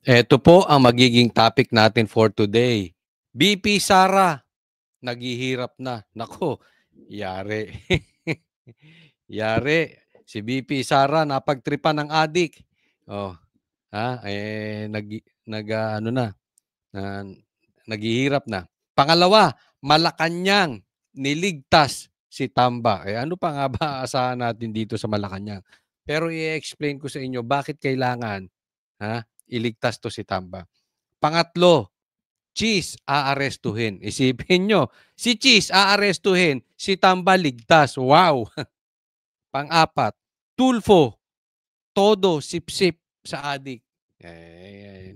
Eto po ang magiging topic natin for today. BP Sara, naghihirap na. Nako, yari. Yari. Si BP Sara napagtripan ng adik. Oh, ano na, naghihirap na. Pangalawa, Malacanang, niligtas si Tamba. Ano pa nga ba aasahan natin dito sa Malacanang? Pero i-explain ko sa inyo bakit kailangan iligtas to si Tamba. Pangatlo, Cheese aarestuhin. Isipin nyo, si Cheese aarestuhin, si Tamba ligtas. Wow! Pang-apat, Tulfo, todo sip-sip sa adik.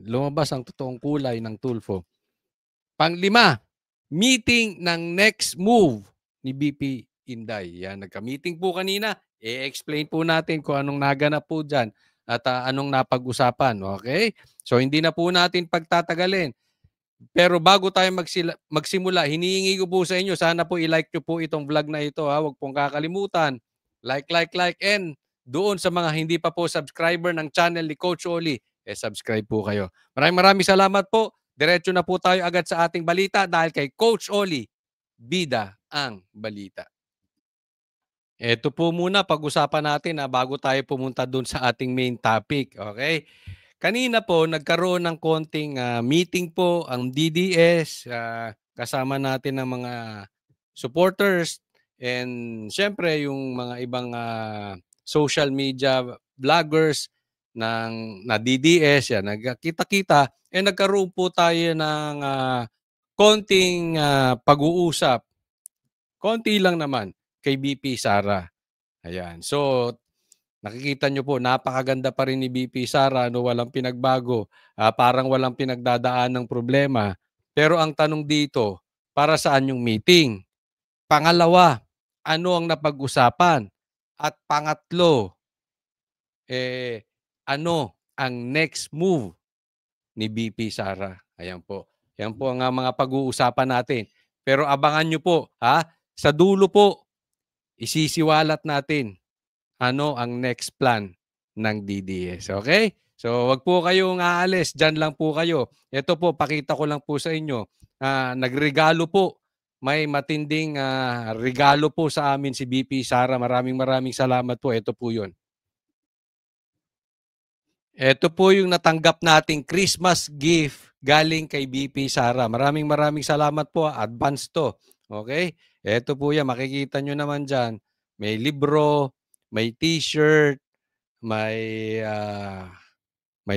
Lumabas ang totoong kulay ng Tulfo. Pang-lima, meeting ng next move ni BP Inday. Yan, nagka-meeting po kanina. I-explain po natin kung anong naganap po dyan at anong napag-usapan. Okay? So, hindi na po natin pagtatagalin. Pero bago tayo magsimula, hinihingi ko po sa inyo, sana po i-like nyo po itong vlog na ito. Huwag pong kakalimutan. Like, and doon sa mga hindi pa po subscriber ng channel ni Coach Oli, subscribe po kayo. Maraming salamat po. Diretso na po tayo agad sa ating balita dahil kay Coach Oli, bida ang balita. Ito po muna pag-usapan natin bago tayo pumunta doon sa ating main topic. Okay? Kanina po nagkaroon ng konting meeting po ang DDS, kasama natin ng mga supporters and syempre yung mga ibang social media vloggers ng DDS, yan, nagkita-kita, nagkaroon po tayo ng konting pag-uusap. Konti lang naman kay BP Sara. Ayan. So, nakikita nyo po, napakaganda pa rin ni BP Sara, walang pinagbago, parang walang pinagdadaan ng problema. Pero ang tanong dito, para saan yung meeting? Pangalawa, ano ang napag-usapan? At pangatlo, ano ang next move ni BP Sara? Ayan po. Yan po ang mga pag-uusapan natin. Pero abangan nyo po, sa dulo po, isisiwalat natin ano ang next plan ng DDS. Okay? So, wag po kayong aalis. Diyan lang po kayo. Ito po, pakita ko lang po sa inyo. Nagregalo po. May matinding regalo po sa amin si BP Sara. Maraming salamat po. Ito po yun. Ito po yung natanggap nating Christmas gift galing kay BP Sara. Maraming salamat po. Advance to. Okay? Ito po yan. Makikita nyo naman dyan. May libro, may t-shirt, may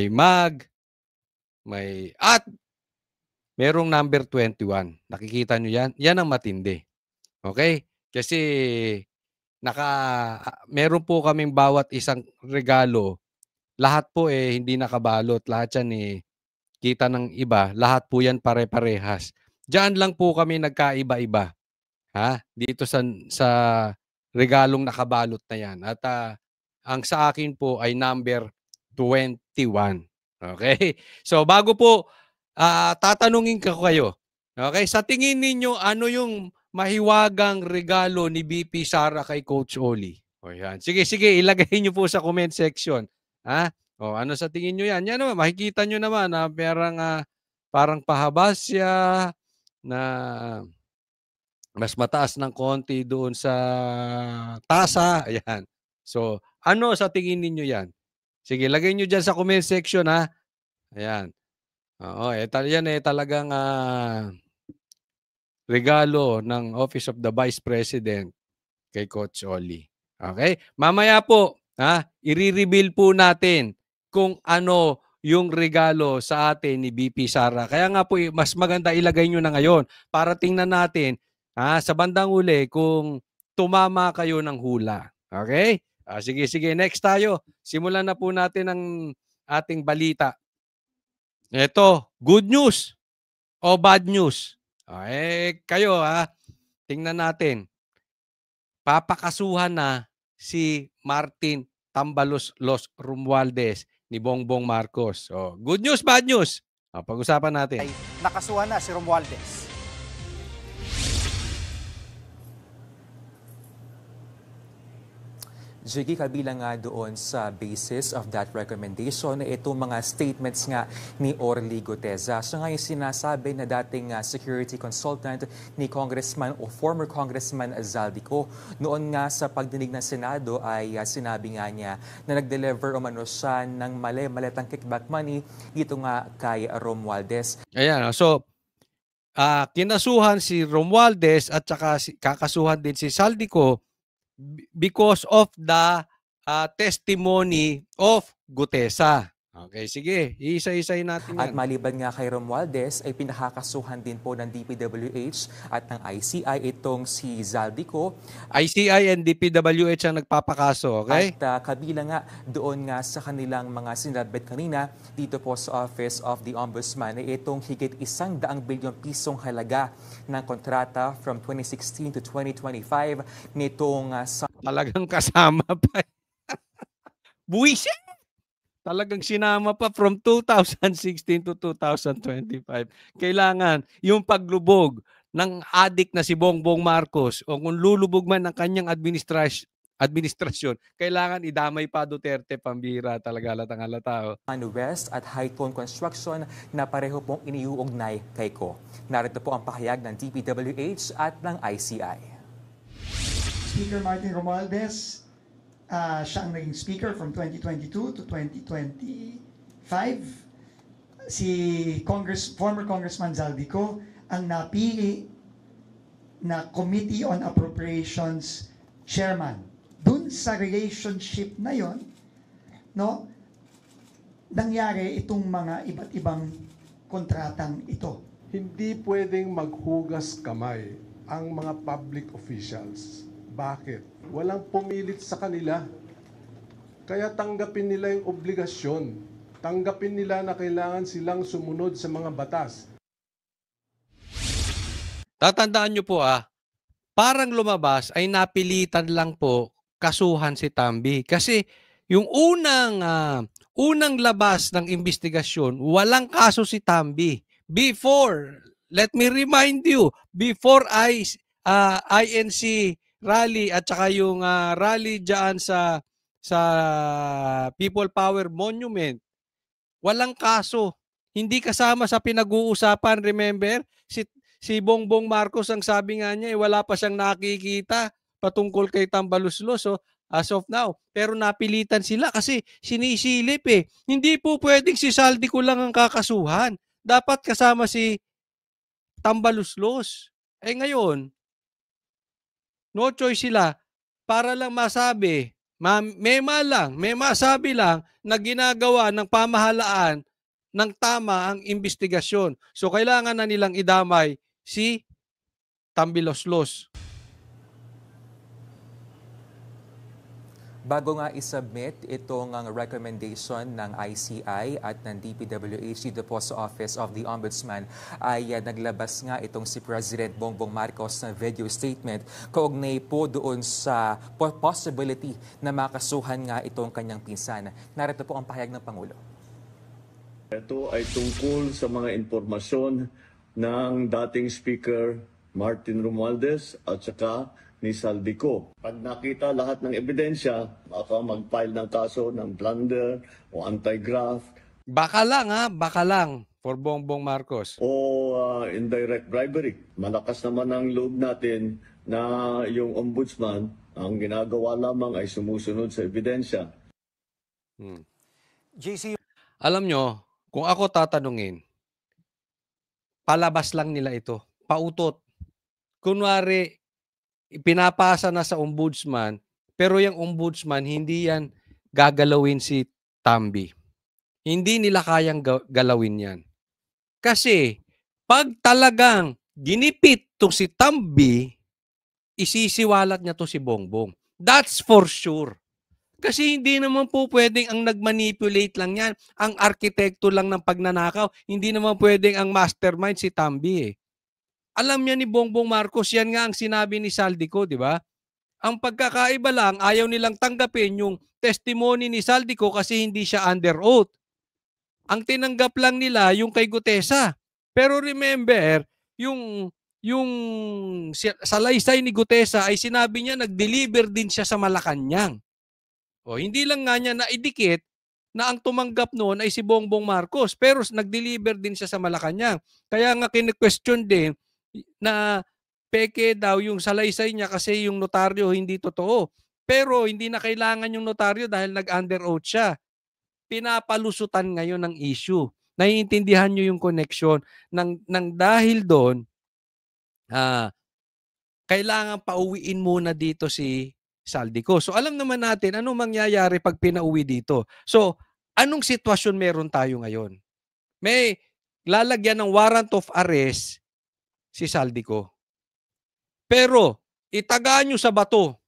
mug, at merong number 21. Nakikita nyo yan? Yan ang matindi. Okay? Kasi meron po kaming bawat isang regalo. Lahat po hindi nakabalot. Lahat yan kita ng iba. Lahat po yan pare-parehas. Diyan lang po kami nagkaiba-iba. Dito sa regalong nakabalot na yan. At ang sa akin po ay number 21. Okay? So bago po tatanungin ko kayo. Okay? Sa tingin ninyo, ano yung mahiwagang regalo ni BP Sara kay Coach Oli? O yan. Sige, ilagay nyo po sa comment section. Ano sa tingin nyo yan? Yan naman, makikita nyo naman parang pahabas siya na mas mataas ng konti doon sa tasa. Ayan. So, ano sa tingin ninyo yan? Sige, lagay nyo dyan sa comment section, Ayan. Oo, yan talagang regalo ng Office of the Vice President kay Coach Oli. Okay? Mamaya po, i-reveal po natin kung ano yung regalo sa atin ni BP Sara. Kaya nga po, mas maganda ilagay nyo na ngayon para tingnan natin sa bandang uli kung tumama kayo ng hula. Okay? Sige, next tayo. Simulan na po natin ang ating balita. Ito, good news o bad news? Kayo tingnan natin. Papakasuhan na si Martin Tambalos Los Romualdez ni Bongbong Marcos. Good news, bad news? Pag-usapan natin. Nakasuhan na si Romualdez. Jiggy, kabilang nga doon sa basis of that recommendation, itong mga statements nga ni Orly Guteza. So ngayon sinasabi na dating security consultant ni Congressman o former Congressman Zaldico, noon nga sa pagdinig ng Senado ay sinabi nga niya na nag-deliver umano siya ng maletang kickback money dito nga kay Romualdez. Ayan, so kinasuhan si Romualdez at saka kakasuhan din si Zaldico because of the testimony of Gutesa. Okay, sige. Iisa-isahin natin yan. At maliban nga kay Romualdez, ay pinakakasuhan din po ng DPWH at ng ICI itong si Zaldico. ICI and DPWH ang nagpapakaso, okay? At kabilang nga doon nga sa kanilang mga sinabit kanina dito po sa Office of the Ombudsman ay itong higit 100 bilyong pisong halaga ng kontrata from 2016 to 2025 nitong talagang kasama pa. Buwisit! Talagang sinama pa from 2016 to 2025. Kailangan yung paglubog ng adik na si Bongbong Marcos o kung lulubog man ng kanyang administrasyon, kailangan idamay pa Duterte, pambira talaga, halatang halata. West at High Tone Construction na pareho pong iniuugnay kay Ko. Narito po ang pahayag ng DPWH at ng ICI. Speaker Martin Romualdez, siya ang naging speaker from 2022 to 2025. Si former Congressman Zaldico ang napili na Committee on Appropriations Chairman. Dun sa relationship na yon, no, nangyari itong mga iba't ibang kontratang ito. Hindi pwedeng maghugas kamay ang mga public officials. Bakit? Walang pumilit sa kanila. Kaya tanggapin nila yung obligasyon. Tanggapin nila na kailangan silang sumunod sa mga batas. Tatandaan nyo po parang lumabas ay napilitan lang po kasuhan si Tambi. Kasi yung unang labas ng investigasyon, walang kaso si Tambi. Before, let me remind you, before INC rally at saka yung rally dyan sa People Power Monument, walang kaso. Hindi kasama sa pinag-uusapan, remember? Si Bongbong Marcos ang sabi nga niya, wala pa siyang nakikita patungkol kay Tambaluslos as of now. Pero napilitan sila kasi sinisilip Hindi po pwedeng si Zaldico lang ang kakasuhan. Dapat kasama si Tambaluslos. Ngayon, no choice sila para lang masabi, may masabi lang na ginagawa ng pamahalaan ng tama ang investigasyon. So kailangan na nilang idamay si Tambiloslos. Bago nga isubmit itong recommendation ng ICI at ng DPWH dito po sa Office of the Ombudsman ay naglabas nga itong si President Bongbong Marcos na video statement kaugnay po doon sa possibility na makasuhan nga itong kanyang pinsan. Narito po ang pahayag ng Pangulo. Ito ay tungkol sa mga impormasyon ng dating Speaker Martin Romualdez at saka ni Zaldico. Pag nakita lahat ng ebidensya, baka mag-file ng kaso ng plunder o anti-graft. Baka lang for Bongbong Marcos. O indirect bribery. Malakas naman ang loob natin na yung ombudsman, ang ginagawa lamang ay sumusunod sa ebidensya. JC, Alam nyo, kung ako tatanungin, palabas lang nila ito. Pautot. Kunwari, pinapasa na sa ombudsman, pero yung ombudsman, hindi yan gagalawin si Tambi. Hindi nila kayang galawin yan. Kasi, pag talagang ginipit to si Tambi, isisiwalat niya to si Bongbong. That's for sure. Kasi hindi naman po pwedeng ang nagmanipulate lang yan. Ang arkitekto lang ng pagnanakaw. Hindi naman pwedeng ang mastermind si Tambi Alam niya ni Bongbong Marcos, yan nga ang sinabi ni Zaldico, di ba? Ang pagkakaiba lang, ayaw nilang tanggapin yung testimony ni Zaldico kasi hindi siya under oath. Ang tinanggap lang nila yung kay Gutesa. Pero remember, yung salaysay ni Gutesa ay sinabi niya nag-deliver din siya sa Malacanang. O hindi lang nga niya naidikit na ang tumanggap noon ay si Bongbong Marcos, pero nag-deliver din siya sa Malacanang. Kaya nga kine-question din na peke daw yung salaysay niya kasi yung notaryo hindi totoo. Pero hindi na kailangan yung notaryo dahil nag-under oath siya. Pinapalusutan ngayon ng issue. Naiintindihan niyo yung connection ng dahil doon, kailangan pauwiin muna dito si Saldico. So alam naman natin anong mangyayari pag pinauwi dito. So anong sitwasyon meron tayo ngayon? May lalagyan ng warrant of arrest si Saldico. Pero itagaan nyo sa bato,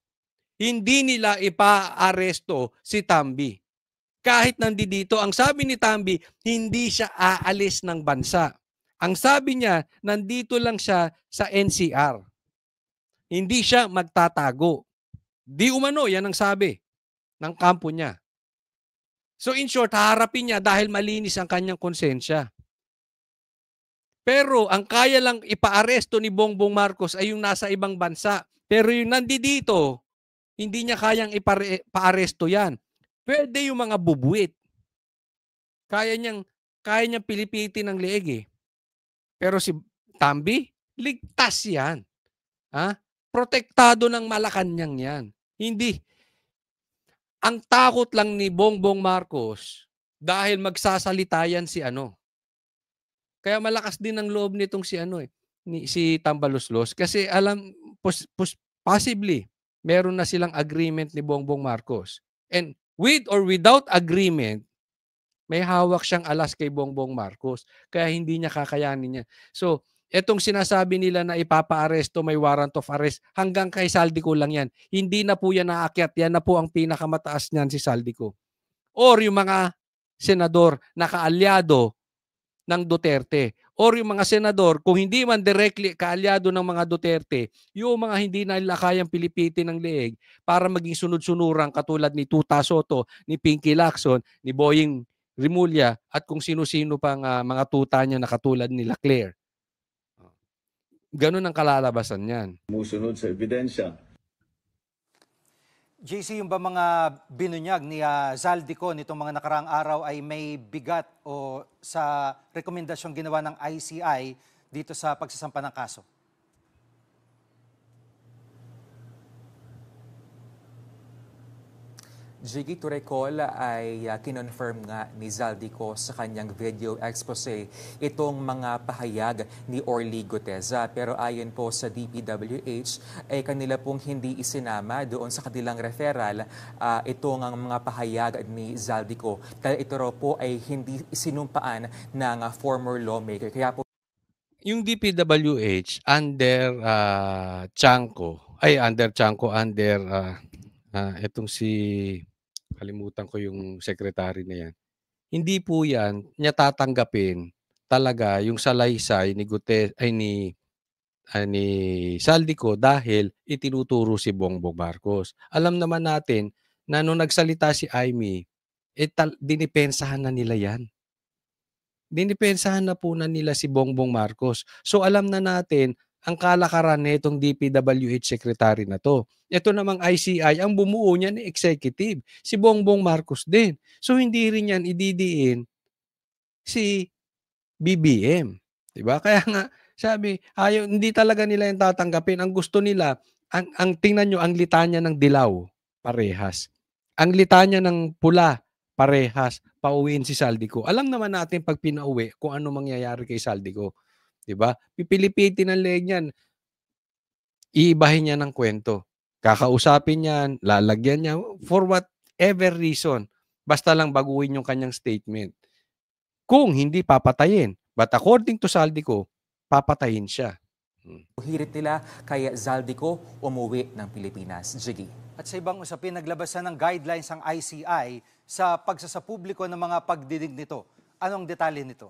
hindi nila ipa-aresto si Tambi. Kahit nandito, ang sabi ni Tambi, hindi siya aalis ng bansa. Ang sabi niya, nandito lang siya sa NCR. Hindi siya magtatago. Di umano, yan ang sabi ng kampo niya. So in short, haharapin niya dahil malinis ang kanyang konsensya. Pero ang kaya lang ipa-aresto ni Bongbong Marcos ay yung nasa ibang bansa. Pero yung nandito, hindi niya kayang ipa-aresto yan. Pwede yung mga bubuit. Kaya niyang pilipitin ng leeg eh. Pero si Tambi, ligtas yan. Protektado ng Malacanang yan. Hindi. Ang takot lang ni Bongbong Marcos dahil magsasalita yan si Kaya malakas din ang loob nitong si Tambaloslos kasi alam possibly meron na silang agreement ni Bongbong Marcos. And with or without agreement, may hawak siyang alas kay Bongbong Marcos. Kaya hindi niya kakayanin niya. So, etong sinasabi nila na ipapa-aresto, may warrant of arrest, hanggang kay Saldico lang yan. Hindi na po yan naakyat. Yan na po ang pinakamataas niyan si Saldico. Or yung mga senador na kaalyado ng Duterte. Or yung mga senador, kung hindi man directly kaalyado ng mga Duterte, yung mga hindi nila kayang pilipitin ng leeg para maging sunod-sunurang katulad ni Tuta Soto, ni Pinky Lacson, ni Boying Rimulya, at kung sino-sino pang mga tuta niya na katulad nila Claire. Ganun ang kalalabasan niyan. Musunod sa ebidensya. JC, yung ba mga binunyag ni Zaldico nitong mga nakaraang araw ay may bigat o sa rekomendasyong ginawa ng ICI dito sa pagsasampa ng kaso? Jiggy, to recall ay kinonfirm nga ni Zaldico sa kanyang video expose itong mga pahayag ni Orly Guteza. Pero ayon po sa DPWH ay kanila pong hindi isinama doon sa kanilang referral itong ang mga pahayag ni Zaldico. Dahil ito raw po ay hindi isinumpaan ng former lawmaker. Kaya po yung DPWH under itong si kalimutan ko yung secretary na yan. Hindi po yan niya tatanggapin talaga yung salaysay ni ni Saldico dahil itinuturo si Bongbong Marcos. Alam naman natin na nung nagsalita si Amy, dinipensahan na nila yan. Dinipensahan na po na nila si Bongbong Marcos. So alam na natin ang kalakaran nitong DPWH secretary na to. Ito namang ICI, ang bumuo niya ni executive, si Bongbong Marcos din. So hindi rin yan ididiin si BBM. Diba? Kaya nga, sabi, hindi talaga nila yung tatanggapin. Ang gusto nila, ang tingnan nyo, ang litanya ng dilaw, parehas. Ang litanya ng pula, parehas. Pauwiin si Saldico. Alam naman natin pag pinauwi kung ano mangyayari kay Saldico. Diba? Pipilipitin ang leeg niyan. Iibahin niya ng kwento. Kakausapin niyan, lalagyan niya, for whatever reason. Basta lang baguhin yung kanyang statement. Kung hindi papatayin. But according to Saldico, papatayin siya. hirit nila kay Zaldico umuwi ng Pilipinas. Jiggy. At sa ibang usapin, naglabas na ng guidelines ang ICI sa pagsasapubliko ng mga pagdinig nito. Anong detalye nito?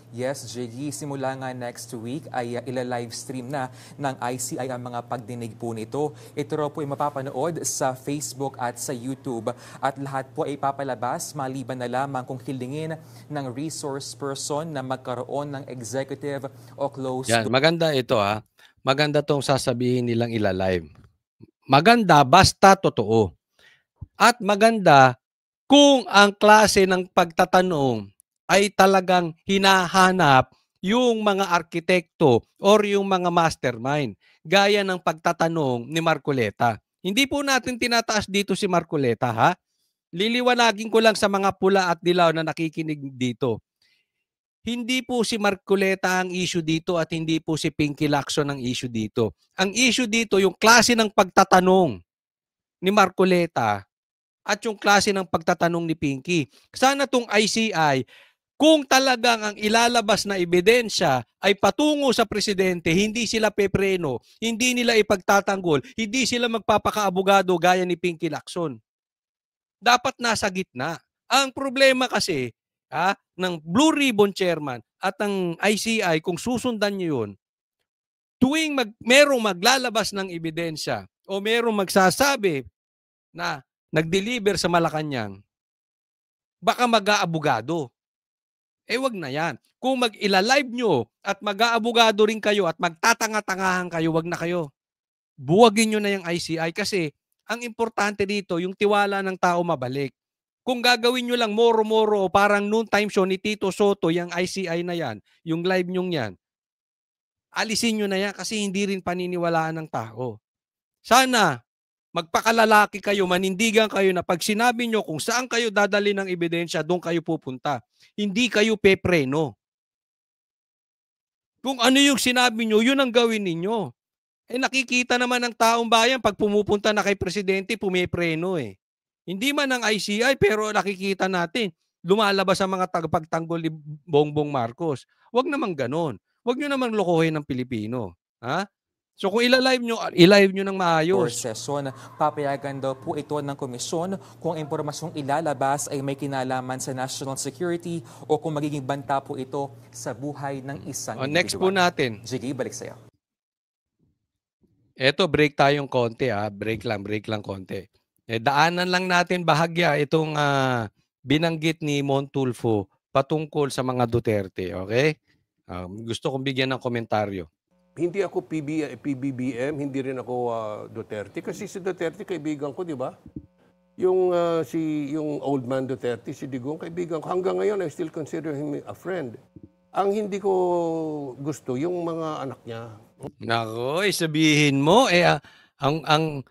Yes, Jiggy, simula nga next week ay ila-livestream na ng ICI ang mga pagdinig po nito. Ito raw po ay mapapanood sa Facebook at sa YouTube at lahat po ay papalabas maliban na lamang kung hilingin ng resource person na magkaroon ng executive o close. Yan, maganda ito ha. maganda tong sasabihin nilang ila-live. Maganda basta totoo. At maganda kung ang klase ng pagtatanong ay talagang hinahanap yung mga arkitekto or yung mga mastermind, gaya ng pagtatanong ni Marcoleta. Hindi po natin tinataas dito si Marcoleta, ha? Liliwanagin ko lang sa mga pula at dilaw na nakikinig dito. Hindi po si Marcoleta ang issue dito at hindi po si Pinky Lacson ang issue dito. Ang issue dito, yung klase ng pagtatanong ni Marcoleta at yung klase ng pagtatanong ni Pinky. Sana tong ICI, kung talagang ang ilalabas na ebidensya ay patungo sa presidente, hindi sila pepreno, hindi nila ipagtatanggol, hindi sila magpapakaabogado gaya ni Pinky Lacson. Dapat nasa gitna. Ang problema kasi ng Blue Ribbon Chairman at ng ICI, kung susundan nyo yun, tuwing merong maglalabas ng ebidensya o merong magsasabi na nag-deliver sa Malacanang, baka mag-aabogado. Wag na yan. Kung mag-ila-live nyo at mag-aabogado rin kayo at magtatanga-tangahan kayo, wag na kayo. Buwagin nyo na yung ICI kasi ang importante dito, yung tiwala ng tao mabalik. Kung gagawin nyo lang moro-moro o parang noon time show ni Tito Soto, yung ICI na yan, yung live nyo yan, alisin nyo na yan kasi hindi rin paniniwalaan ng tao. Sana magpakalalaki kayo, manindigan kayo na pag sinabi nyo kung saan kayo dadali ng ebidensya, doon kayo pupunta. Hindi kayo pepreno. Kung ano yung sinabi nyo, yun ang gawin ninyo. Nakikita naman ng taong bayan pag pumupunta na kay presidente, pumepreno eh. Hindi man ang ICI pero nakikita natin, lumalabas ang mga tagapagtanggol ni Bongbong Marcos. Huwag naman ganon. Huwag nyo naman lokohin ng Pilipino. Ha? So kung ilalive nyo ng maayos. Session, papayagan daw po ito ng komisyon kung impormasyong ilalabas ay may kinalaman sa national security o kung magiging banta po ito sa buhay ng isang individual. Next po natin. Jiggy, balik sa'yo. Eto, break tayong konti. Break lang konti. Daanan lang natin bahagya itong binanggit ni Montulfo patungkol sa mga Duterte. Okay? Gusto kong bigyan ng komentaryo. Hindi ako PBBM, hindi rin ako Duterte. Kasi si Duterte, kaibigan ko, di ba? Yung old man Duterte, si Digong, kaibigan ko. Hanggang ngayon, I still consider him a friend. Ang hindi ko gusto, yung mga anak niya. Nako, sabihin mo, ang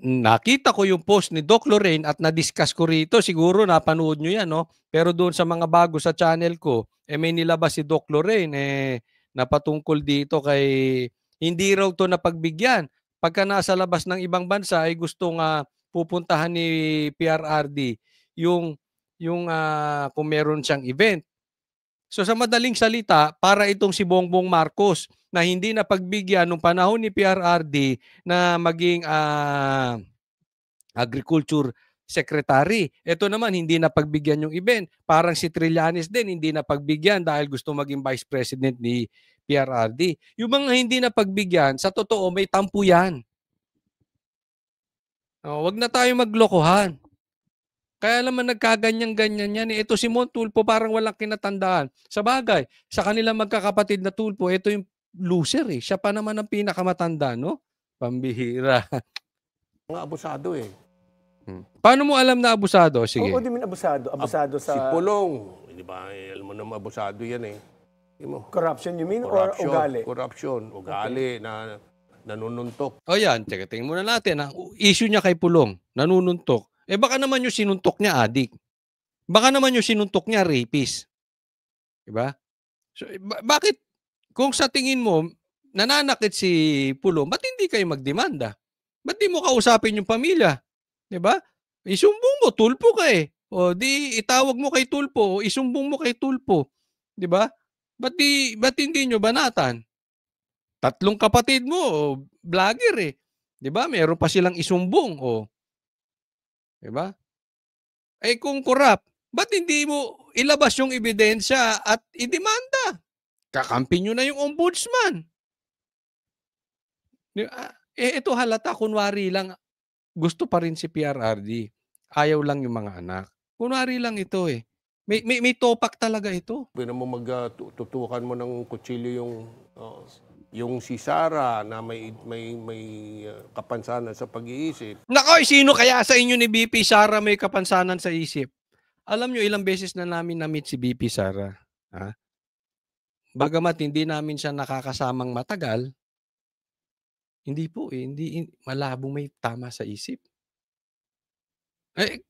nakita ko yung post ni Doc Lorraine at na-discuss ko rito. Siguro napanood nyo yan, no? Pero doon sa mga bago sa channel ko, may nilabas si Doc Lorraine, na patungkol dito kay hindi raw to napagbigyan. Pagka nasa labas ng ibang bansa ay gusto nga pupuntahan ni PRRD yung kung meron siyang event. So sa madaling salita, para itong si Bongbong Marcos na hindi napagbigyan nung panahon ni PRRD na maging Agriculture Secretary. Ito naman, hindi napagbigyan yung event. Parang si Trillanes din, hindi napagbigyan dahil gusto maging Vice President ni PRRD. Yung mga hindi napagbigyan, sa totoo, may tampo yan. Wag na tayo maglokohan. Kaya naman nagkaganyan-ganyan yan. Ito si Montulfo parang walang kinatandaan. Sa bagay, sa kanilang magkakapatid na Tulfo, ito yung loser eh. Siya pa naman ang pinakamatanda, no? Pambihira. Mga abusado eh. Paano mo alam na abusado? Sige. Oo, di man abusado. Abusado sa Si Pulong, di ba? Alam mo naman abusado yan eh. corruption, you mean, or ugali? Corruption, ugali na nanununtok. O yan, tingnan muna natin. Ang issue niya kay Pulong, nanununtok. Baka naman yung sinuntok niya adik. Baka naman yung sinuntok niya rapist. Diba? So, bakit, kung sa tingin mo, nananakit si Pulong, ba't hindi kayo magdemanda? Ba't di mo kausapin yung pamilya? Diba? Isumbong mo, Tulfo ka eh. O di itawag mo kay Tulfo, o isumbong mo kay Tulfo. Diba? Ba't hindi nyo banatan? 3 kapatid mo, vlogger eh. 'Di ba? Meron pa silang isumbong, 'Di ba? Kung corrupt, ba't hindi mo ilabas yung ebidensya at idemanda? Kakampi nyo na yung ombudsman. Ito halata, kunwari lang, gusto pa rin si PRRD. Ayaw lang yung mga anak. Kunwari lang ito eh. May topak talaga ito. Pwede mo magtutukan mo ng kutsilyo yung yung si Sara na may kapansanan sa pag-iisip. Nako, sino kaya sa inyo ni BP Sara may kapansanan sa isip? Alam nyo, ilang beses na namin na-meet si BP Sara. Ha? Bagamat hindi namin siya nakakasamang matagal, hindi po eh. Hindi, malabong may tama sa isip.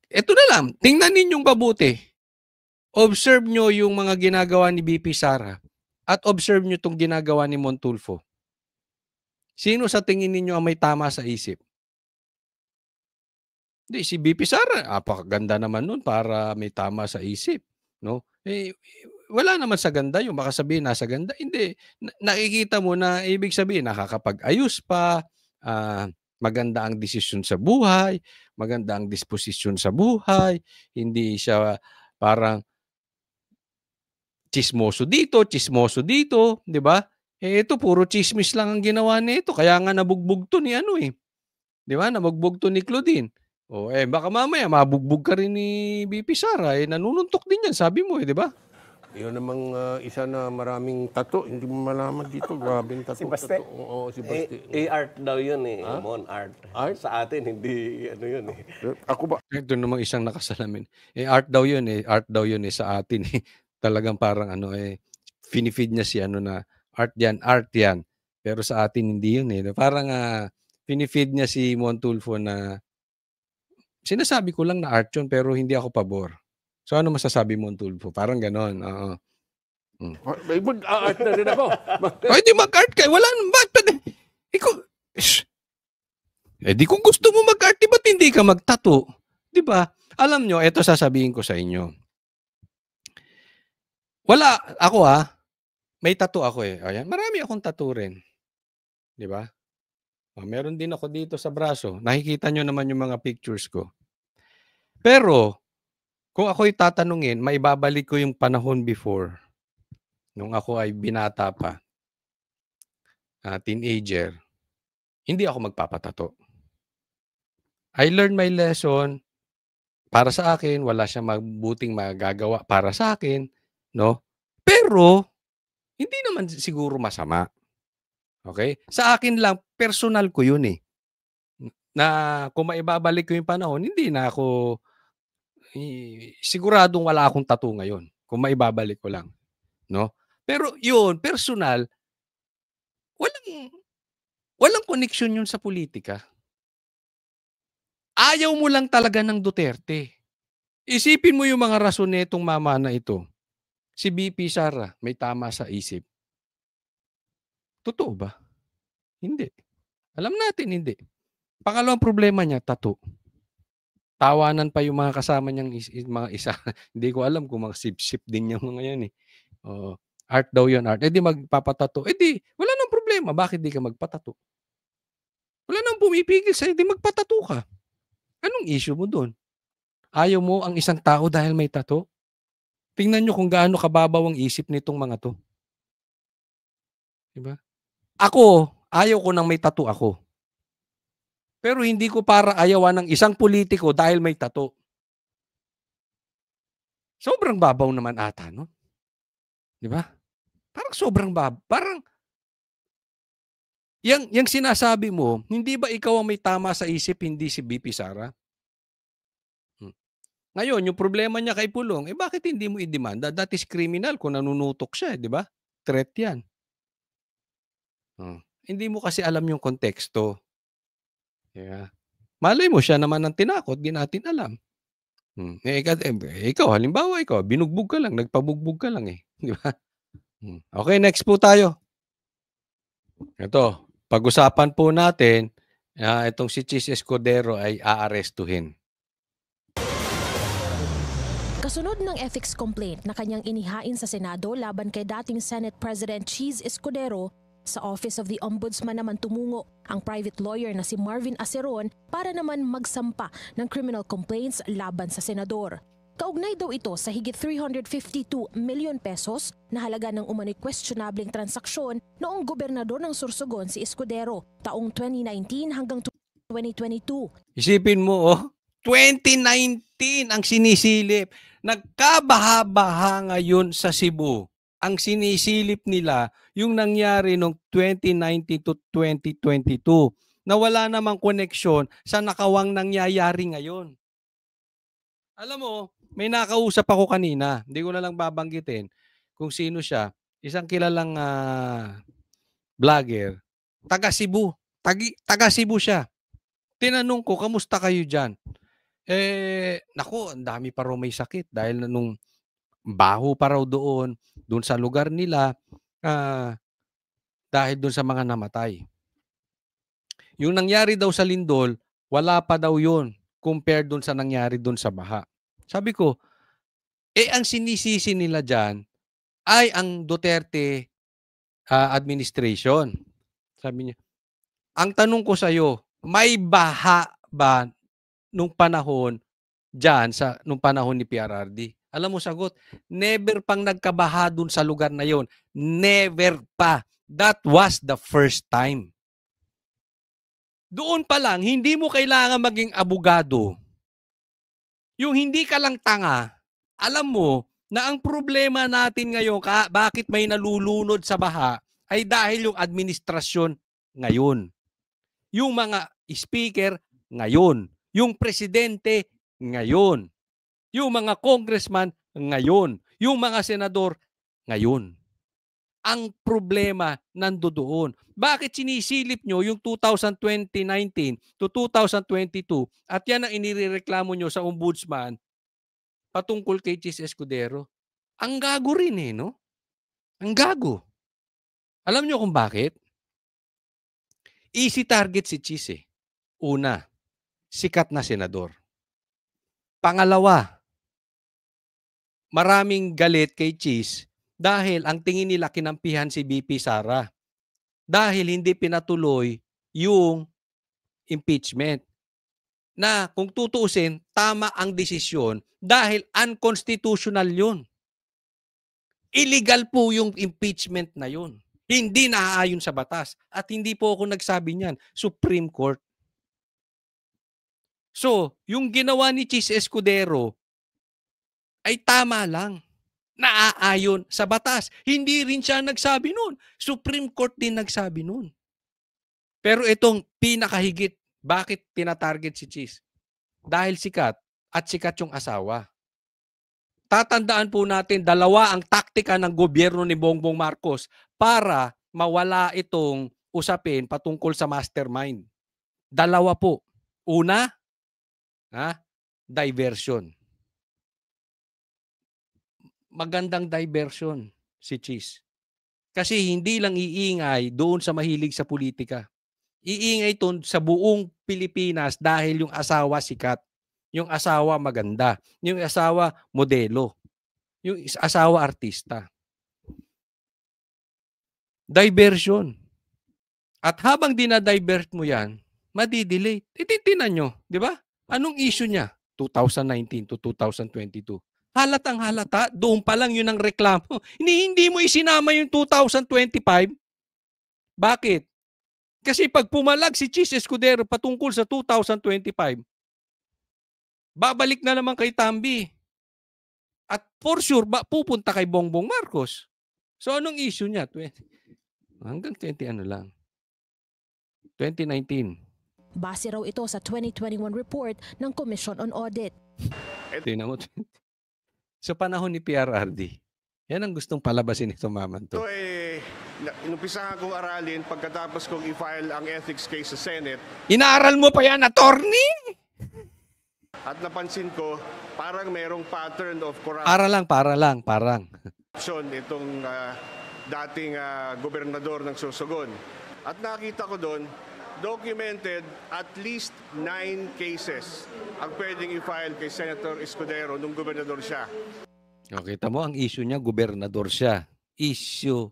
Eto na lang. Tingnan ninyong mabuti. Observe nyo yung mga ginagawa ni BP Sara at observe nyo itong ginagawa ni Montulfo. Sino sa tingin ninyo ang may tama sa isip? Hindi, si BP Sara, apakaganda naman nun para may tama sa isip. No? Wala naman sa ganda yung baka sabihin nasa ganda. Hindi. Nakikita mo na ibig sabihin nakakapag-ayos pa, maganda ang desisyon sa buhay, maganda ang disposisyon sa buhay, hindi siya parang chismoso dito, di ba? Ito puro chismis lang ang ginawa nito. Kaya nga nabugbog to ni di ba? Nabugbog to ni Claudine. Baka mamaya mabugbog ka rin ni BP Sara. Nanununtok din yan, sabi mo di ba? Yun namang isa na maraming tato. Hindi mo malaman dito. Grabe yung tato. Si Baste? Oo, si Baste. art daw yun Mon, art. Sa atin, hindi yun Ako ba? Ito namang isang nakasalamin. Art daw yun Art daw yun sa atin Talagang parang finifeed niya si na art yan. Pero sa atin hindi yun Parang finifeed niya si Montulfo na sinasabi ko lang na art yun pero hindi ako pabor. So ano masasabi mo, Montulfo? Parang ganon. Oo. Mag-art na rin ako. Di mag-art ka. Wala naman. Ikaw, di kung gusto mo mag-art, di ba't hindi ka mag-tattoo? Di ba? Alam nyo, ito sasabihin ko sa inyo. Wala, ako may tattoo ako Ayan, marami akong tattoo rin. Di ba? Meron din ako dito sa braso. Nakikita nyo naman yung mga pictures ko. Pero, kung ako'y tatanungin, maibabalik ko yung panahon before. Nung ako ay binata pa. Teenager. Hindi ako magpapatato. I learned my lesson. Para sa akin, wala siyang mabuting magagawa para sa akin. No? Pero, hindi naman siguro masama. Okay? Sa akin lang, personal ko yun Na kung maibabalik ko yung panahon, hindi na ako siguradong wala akong tattoo ngayon. Kung maibabalik ko lang. No? Pero yun, personal, walang connection yun sa politika. Ayaw mo lang talaga ng Duterte. Isipin mo yung mga rason nitong mama na ito. Si BP Sara, may tama sa isip. Totoo ba? Hindi. Alam natin, hindi. Pangalawang problema niya, tattoo. Tawanan pa yung mga kasama niyang mga isa. Hindi ko alam kung mga sip-sip din yung mga yan Art daw yun, art. Di magpapatato. Wala nang problema. Bakit di ka magpatato? Wala nang pumipigil sa'yo. Di magpatato ka. Anong issue mo doon? Ayaw mo ang isang tao dahil may tato? Tingnan nyo kung gaano kababaw ang isip nitong mga to. Diba? Ako, ayaw ko nang may tato ako. Pero hindi ko para ayawan ng isang politiko dahil may tato. Sobrang babaw naman ata, no? Di ba? Parang sobrang babaw. Parang, yung sinasabi mo, hindi ba ikaw ang may tama sa isip, hindi si BP Sara? Ngayon, yung problema niya kay Pulong, bakit hindi mo i-demanda? That is criminal kung nanunutok siya, di ba? Threat yan. Hindi mo kasi alam yung konteksto. Yeah. Malay mo siya naman ang tinakot, di natin alam. Ikaw, halimbawa ikaw, binugbog ka lang, nagpabugbog ka lang Di ba? Okay, next po tayo. Ito, pag-usapan po natin, itong si Chis Escudero ay aarestuhin. Kasunod ng ethics complaint na kanyang inihain sa Senado laban kay dating Senate President Chis Escudero, sa Office of the Ombudsman naman tumungo ang private lawyer na si Marvin Aceron para naman magsampa ng criminal complaints laban sa senador. Kaugnay daw ito sa higit 352 million pesos na halaga ng umano'y questionableng transaksyon noong gobernador ng Sorsogon si Escudero taong 2019 hanggang 2022. Isipin mo 2019 ang sinisilip. Nagkabaha-baha ngayon sa Cebu. ang sinisilip nila yung nangyari noong 2019 to 2022 na wala namang koneksyon sa nakawang nangyayari ngayon. Alam mo, may nakausap ako kanina, hindi ko na lang babanggitin kung sino siya, isang kilalang vlogger, taga Cebu. Taga Cebu siya. Tinanong ko, kamusta kayo dyan? Naku, ang dami pa raw may sakit dahil nung baho pa raw doon sa lugar nila, dahil doon sa mga namatay. Yung nangyari daw sa lindol, wala pa daw yun compared doon sa nangyari doon sa baha. Sabi ko, ang sinisisi nila dyan ay ang Duterte administration. Sabi niya, ang tanong ko sa'yo, may baha ba nung panahon dyan, nung panahon ni PRRD? Alam mo sagot, never pang nagkabaha dun sa lugar na yon. Never pa. That was the first time. Doon pa lang, hindi mo kailangan maging abogado. Yung hindi ka lang tanga, alam mo na ang problema natin ngayon, bakit may nalulunod sa baha, ay dahil yung administrasyon ngayon. Yung mga speaker ngayon. Yung presidente ngayon. Yung mga congressman ngayon. Yung mga senador ngayon. Ang problema nandoon. Bakit sinisilip nyo yung 2019 to 2022 at yan ang inireklamo nyo sa ombudsman patungkol kay Chis Escudero? Ang gago rin no? Ang gago. Alam nyo kung bakit? Easy target si Chis Una, sikat na senador. Pangalawa, maraming galit kay Chis dahil ang tingin nila kinampihan si BP Sara. Dahil hindi pinatuloy yung impeachment. Na kung tutuusin, tama ang desisyon dahil unconstitutional yun. Illegal po yung impeachment na yun. Hindi naaayon sa batas. At hindi po ako nagsabi niyan. Supreme Court. So, yung ginawa ni Chis Escudero ay tama lang. Naaayon sa batas. Hindi rin siya nagsabi nun. Supreme Court din nagsabi nun. Pero itong pinakahigit, bakit tinatarget si Chis? Dahil sikat at sikat yung asawa. Tatandaan po natin, dalawa ang taktika ng gobyerno ni Bongbong Marcos para mawala itong usapin patungkol sa mastermind. Dalawa po. Una, diversion. Magandang diversion si Chis. Kasi hindi lang iingay doon sa mahilig sa politika. Iingay ito sa buong Pilipinas dahil yung asawa sikat. Yung asawa maganda. Yung asawa modelo. Yung asawa artista. Diversion. At habang dinadivert mo yan, madidelay. Ititinan nyo, di ba? Anong issue niya? 2019 to 2022. Halatang halata, doon pa lang yun ang reklamo. Hindi mo isinama yung 2025. Bakit? Kasi pag pumalag si Chis Escudero patungkol sa 2025, babalik na naman kay Tambi. At for sure, pupunta kay Bongbong Marcos. So anong issue niya? Hanggang 2019. Base raw ito sa 2021 report ng Commission on Audit. Tingnan mo. Sa panahon ni PRRD, yan ang gustong palabasin itong mamanto. Ito inumpisahan kong aralin pagkatapos kong i-file ang ethics case sa Senate. Inaaral mo pa yan, attorney? At napansin ko, parang mayroong pattern of corruption. Parang. Itong dating gobernador ng Sorsogon. At nakita ko doon, documented at least 9 cases ang pwedeng i-file kay Senator Escudero nung gobernador siya. Kita mo, ang issue niya, gobernador siya. Issue.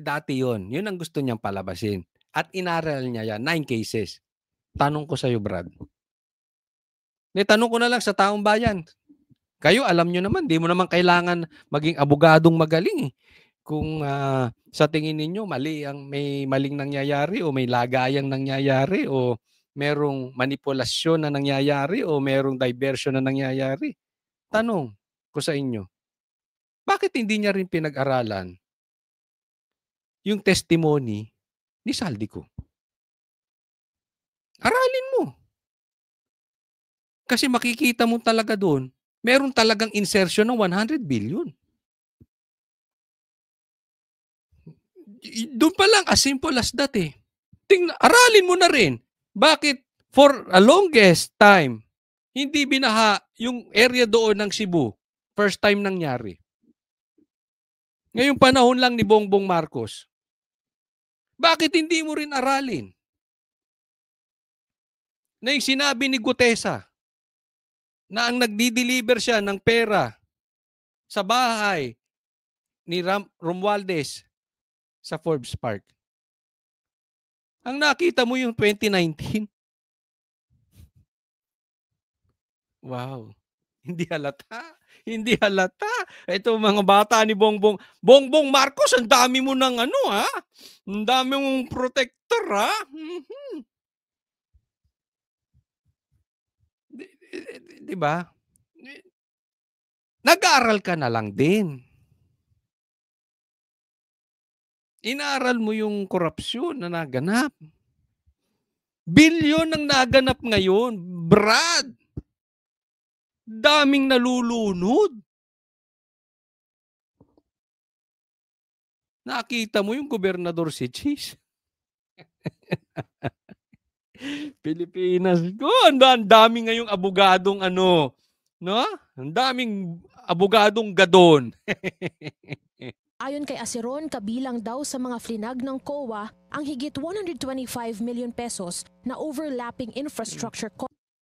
Dati yun. Yun ang gusto niyang palabasin. At inaral niya yan, 9 cases. Tanong ko sa'yo, Brad. Tanong ko na lang sa taong bayan. Kayo, alam nyo naman, di mo naman kailangan maging abogadong magaling. Kung sa tingin ninyo may maling nangyayari o may lagayang nangyayari o merong manipulasyon na nangyayari o merong diversion na nangyayari. Tanong ko sa inyo, Bakit hindi niya rin pinag-aralan yung testimony ni Saldico? Aralin mo. Kasi makikita mo talaga doon, meron talagang insertion ng 100 billion. Doon pa lang, as simple as that eh. Aralin mo na rin. Bakit for a longest time, hindi binaha yung area doon ng Cebu? First time nangyari. Ngayong panahon lang ni Bongbong Marcos. Bakit hindi mo rin aralin na yung sinabi ni Gutesa na ang nagdi-deliver siya ng pera sa bahay ni Romualdez sa Forbes Park? Ang nakita mo yung 2019. Wow. Hindi halata. Hindi halata. Ito mga bata ni Bongbong Marcos, ang dami mo ng ano ha? Ang dami mong protector ha? Di ba? Nag-aaral ka na lang din. Inaaral mo yung korupsyon na naganap. Bilyon ang naganap ngayon. Brad! Daming nalulunod. Nakita mo yung gobernador si Cheese. Pilipinas. Ang dami ngayong abogadong ano. No? Ang daming abogadong gadon. Ayon kay Aceron, kabilang daw sa mga flinag ng COA ang higit 125 million pesos na overlapping infrastructure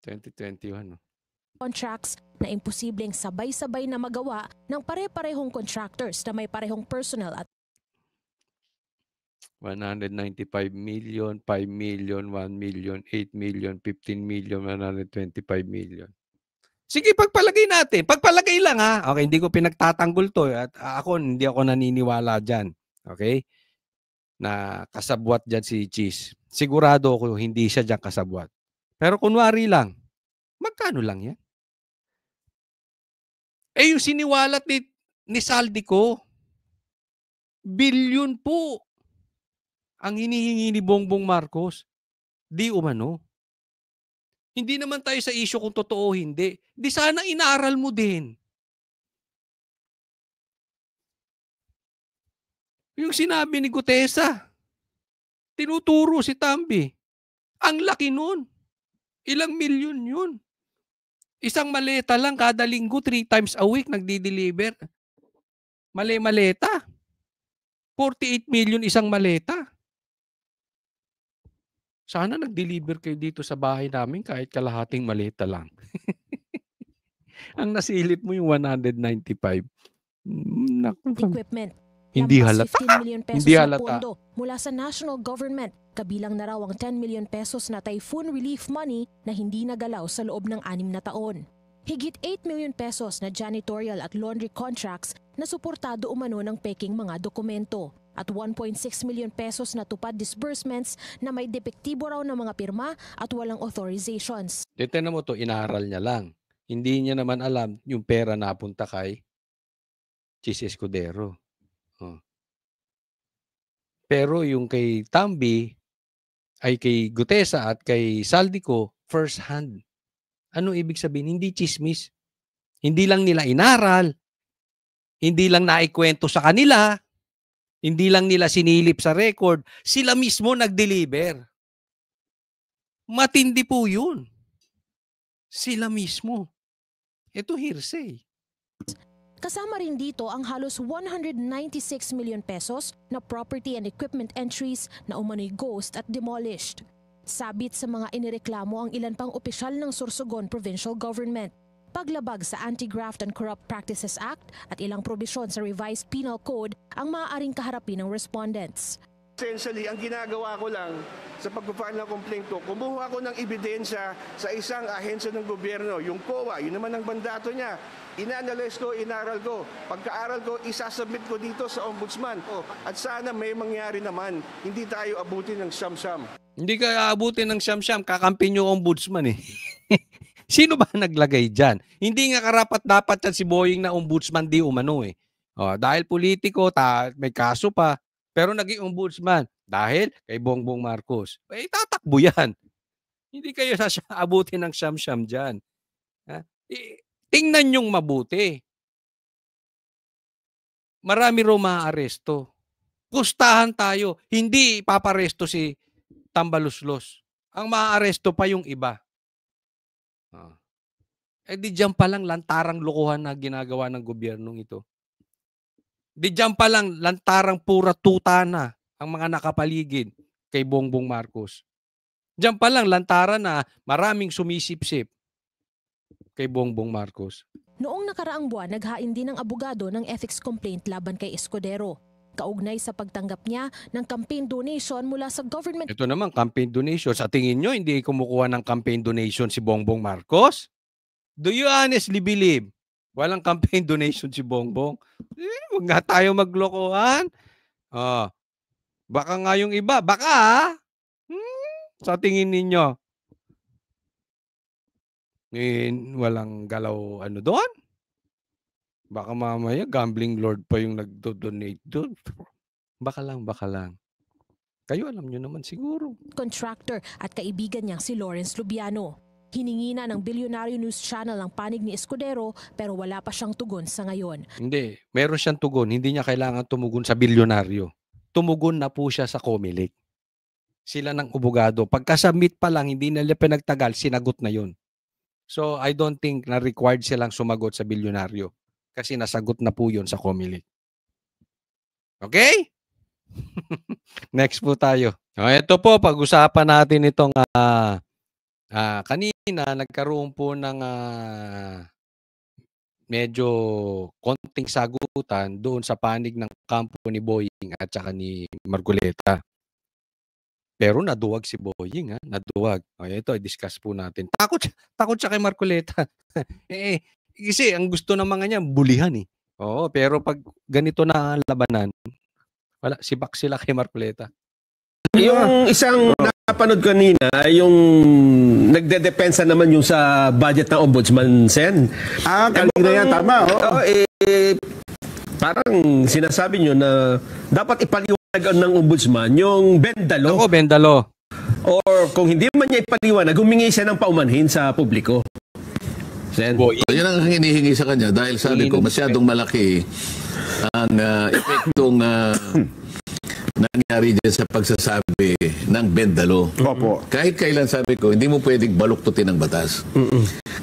2021. Contracts na imposibleng sabay-sabay na magawa ng pare-parehong contractors na may parehong personnel at 195 million, 5 million, 1 million, 8 million, 15 million, 125 million. Sige, pagpalagay natin. Pagpalagay lang ha. Okay, hindi ko pinagtatanggol to. At hindi ako naniniwala dyan. Okay? Na kasabwat dyan si Cheese. Sigurado ako hindi siya dyan kasabwat. Pero kunwari lang, magkano lang yan? Eh yung siniwalat ni Saldico, bilyon po ang hinihingi ni Bongbong Marcos. Di umano. Hindi naman tayo sa issue kung totoo o hindi. Di sana inaaral mo din. Yung sinabi ni Gutesa, tinuturo si Tambi. Ang laki nun. Ilang milyon yun. Isang maleta lang kada linggo, 3 times a week nagdi-deliver. Maleta. 48 million isang maleta. Sana nag-deliver kayo dito sa bahay namin kahit kalahating maleta lang. Ang nasilip mo yung 195. equipment. Hindi Lampas halata. 15 million pesos Hindi na halata. pondo mula sa national government. Kabilang na raw ang 10 million pesos na typhoon relief money na hindi nagalaw sa loob ng 6 na taon. Higit 8 million pesos na janitorial at laundry contracts na suportado umano ng peking mga dokumento. At 1.6 million pesos na tupad disbursements na may depektibo raw ng mga pirma at walang authorizations. Tignan mo to, inaaral niya lang. Hindi niya naman alam yung pera napunta kay Cheese Escudero. Pero yung kay Tambi, ay kay Gutesa at kay Saldico, first hand. Ano ibig sabihin? Hindi chismis. Hindi lang nila inaral. Hindi lang naikwento sa kanila. Hindi lang nila sinilip sa record, sila mismo nag-deliver. Matindi po yun. Sila mismo. Ito hearsay. Kasama rin dito ang halos 196 million pesos na property and equipment entries na umano'y ghost at demolished. Sabit sa mga inireklamo ang ilan pang opisyal ng Sorsogon Provincial Government. Paglabag sa Anti-Graft and Corrupt Practices Act at ilang probisyon sa Revised Penal Code ang maaaring kaharapin ng respondents. Essentially, ang ginagawa ko lang sa pag-file ng complaint ko, kumuha ko ng ebidensya sa isang ahensya ng gobyerno, yung COA, yun naman ang mandato niya. Ina-analyze ko, inaral ko. Pagka-aral ko, isasubmit ko dito sa ombudsman. At sana may mangyari naman, hindi tayo abutin ng siyam-siyam. Hindi ka abutin ng siyam-siyam, kakampi nyo ombudsman eh. Sino ba naglagay dyan? Hindi nga karapat-dapat yan si Boying na ombudsman di umano eh. Dahil politiko, may kaso pa, pero naging ombudsman dahil kay Bongbong Marcos. Tatakbo yan. Hindi kayo abutin ng siyam-siyam dyan. Tingnan nyong mabuti. Marami raw maaaresto. Pustahan tayo. Hindi ipaparesto si Tambaluslos. Ang maaaresto pa yung iba. Di dyan pa lang lantarang lokohan na ginagawa ng gobyernong ito. Di dyan pa lang lantarang pura tuta na ang mga nakapaligid kay Bongbong Marcos. Diyan pa lang lantaran na maraming sumisipsip kay Bongbong Marcos. Noong nakaraang buwan, naghain din ng abogado ng ethics complaint laban kay Escudero. Kaugnay sa pagtanggap niya ng campaign donation mula sa government. Ito naman, campaign donation. Sa tingin nyo, hindi kumukuha ng campaign donation si Bongbong Marcos? Do you honestly believe walang campaign donation si Bongbong? Huwag nga tayo maglokohan. Baka nga yung iba. Baka sa tingin ninyo, walang galaw doon? Baka mamaya gambling lord pa yung nagdo-donate doon. Baka lang. Kayo alam nyo naman siguro. Contractor at kaibigan niyang si Lawrence Lubiano. Hiningi na ng Bilyonaryo News Channel ang panig ni Escudero pero wala pa siyang tugon sa ngayon. Hindi, meron siyang tugon. Hindi niya kailangan tumugon sa bilyonaryo. Tumugon na po siya sa Comelec. Sila ng abogado. Pagka-submit pa lang, hindi nila pinagtagal, sinagot na yun. So, I don't think na required silang sumagot sa bilyonaryo. Kasi nasagot na po yun sa Comelec. Okay? Next po tayo. Ito po, pag-usapan natin itong kanina, nagkaroon po ng medyo konting sagutan doon sa panig ng kampo ni Boying at saka ni Marcoleta. Pero naduwag si Boying, naduwag. Ito, i-discuss po natin. Takot siya kay Marcoleta. Kasi ang gusto ng mga niya, bulihan eh. Pero pag ganito na labanan, wala, sibak sila kay Marcoleta. Yung isang napanood kanina, yung nagdedepensa naman yung sa budget ng Ombudsman, Sen. Kanina yan, tama. Parang sinasabi nyo na dapat ipaliwanag ng Ombudsman yung bendalo. Bendalo. Or kung hindi man niya ipaliwanag, humingi siya ng paumanhin sa publiko. Sen. Yan ang hinihingi sa kanya dahil sabi ko, masyadong malaki ang epektong nangyari dyan sa pagsasabi ng bendalo. Opo. Kahit kailan sabi ko, hindi mo pwedeng baluktutin ang batas.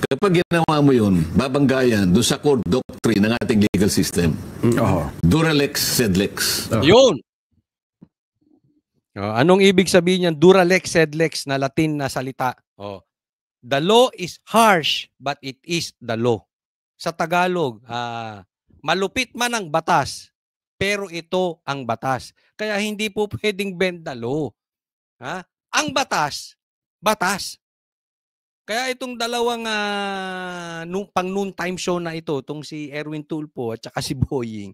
Kapag ginawa mo yun, babanggayan doon sa core doctrine ng ating legal system. Duralex sed lex. Yun! Anong ibig sabihin niyan? Duralex sed lex na Latin na salita. The law is harsh, but it is the law. Sa Tagalog, malupit man ang batas, pero ito ang batas. Kaya hindi po pwedeng bend the law. Ang batas, batas. Kaya itong dalawang pang noon time show na ito, itong si Erwin Tulfo at saka si Boying,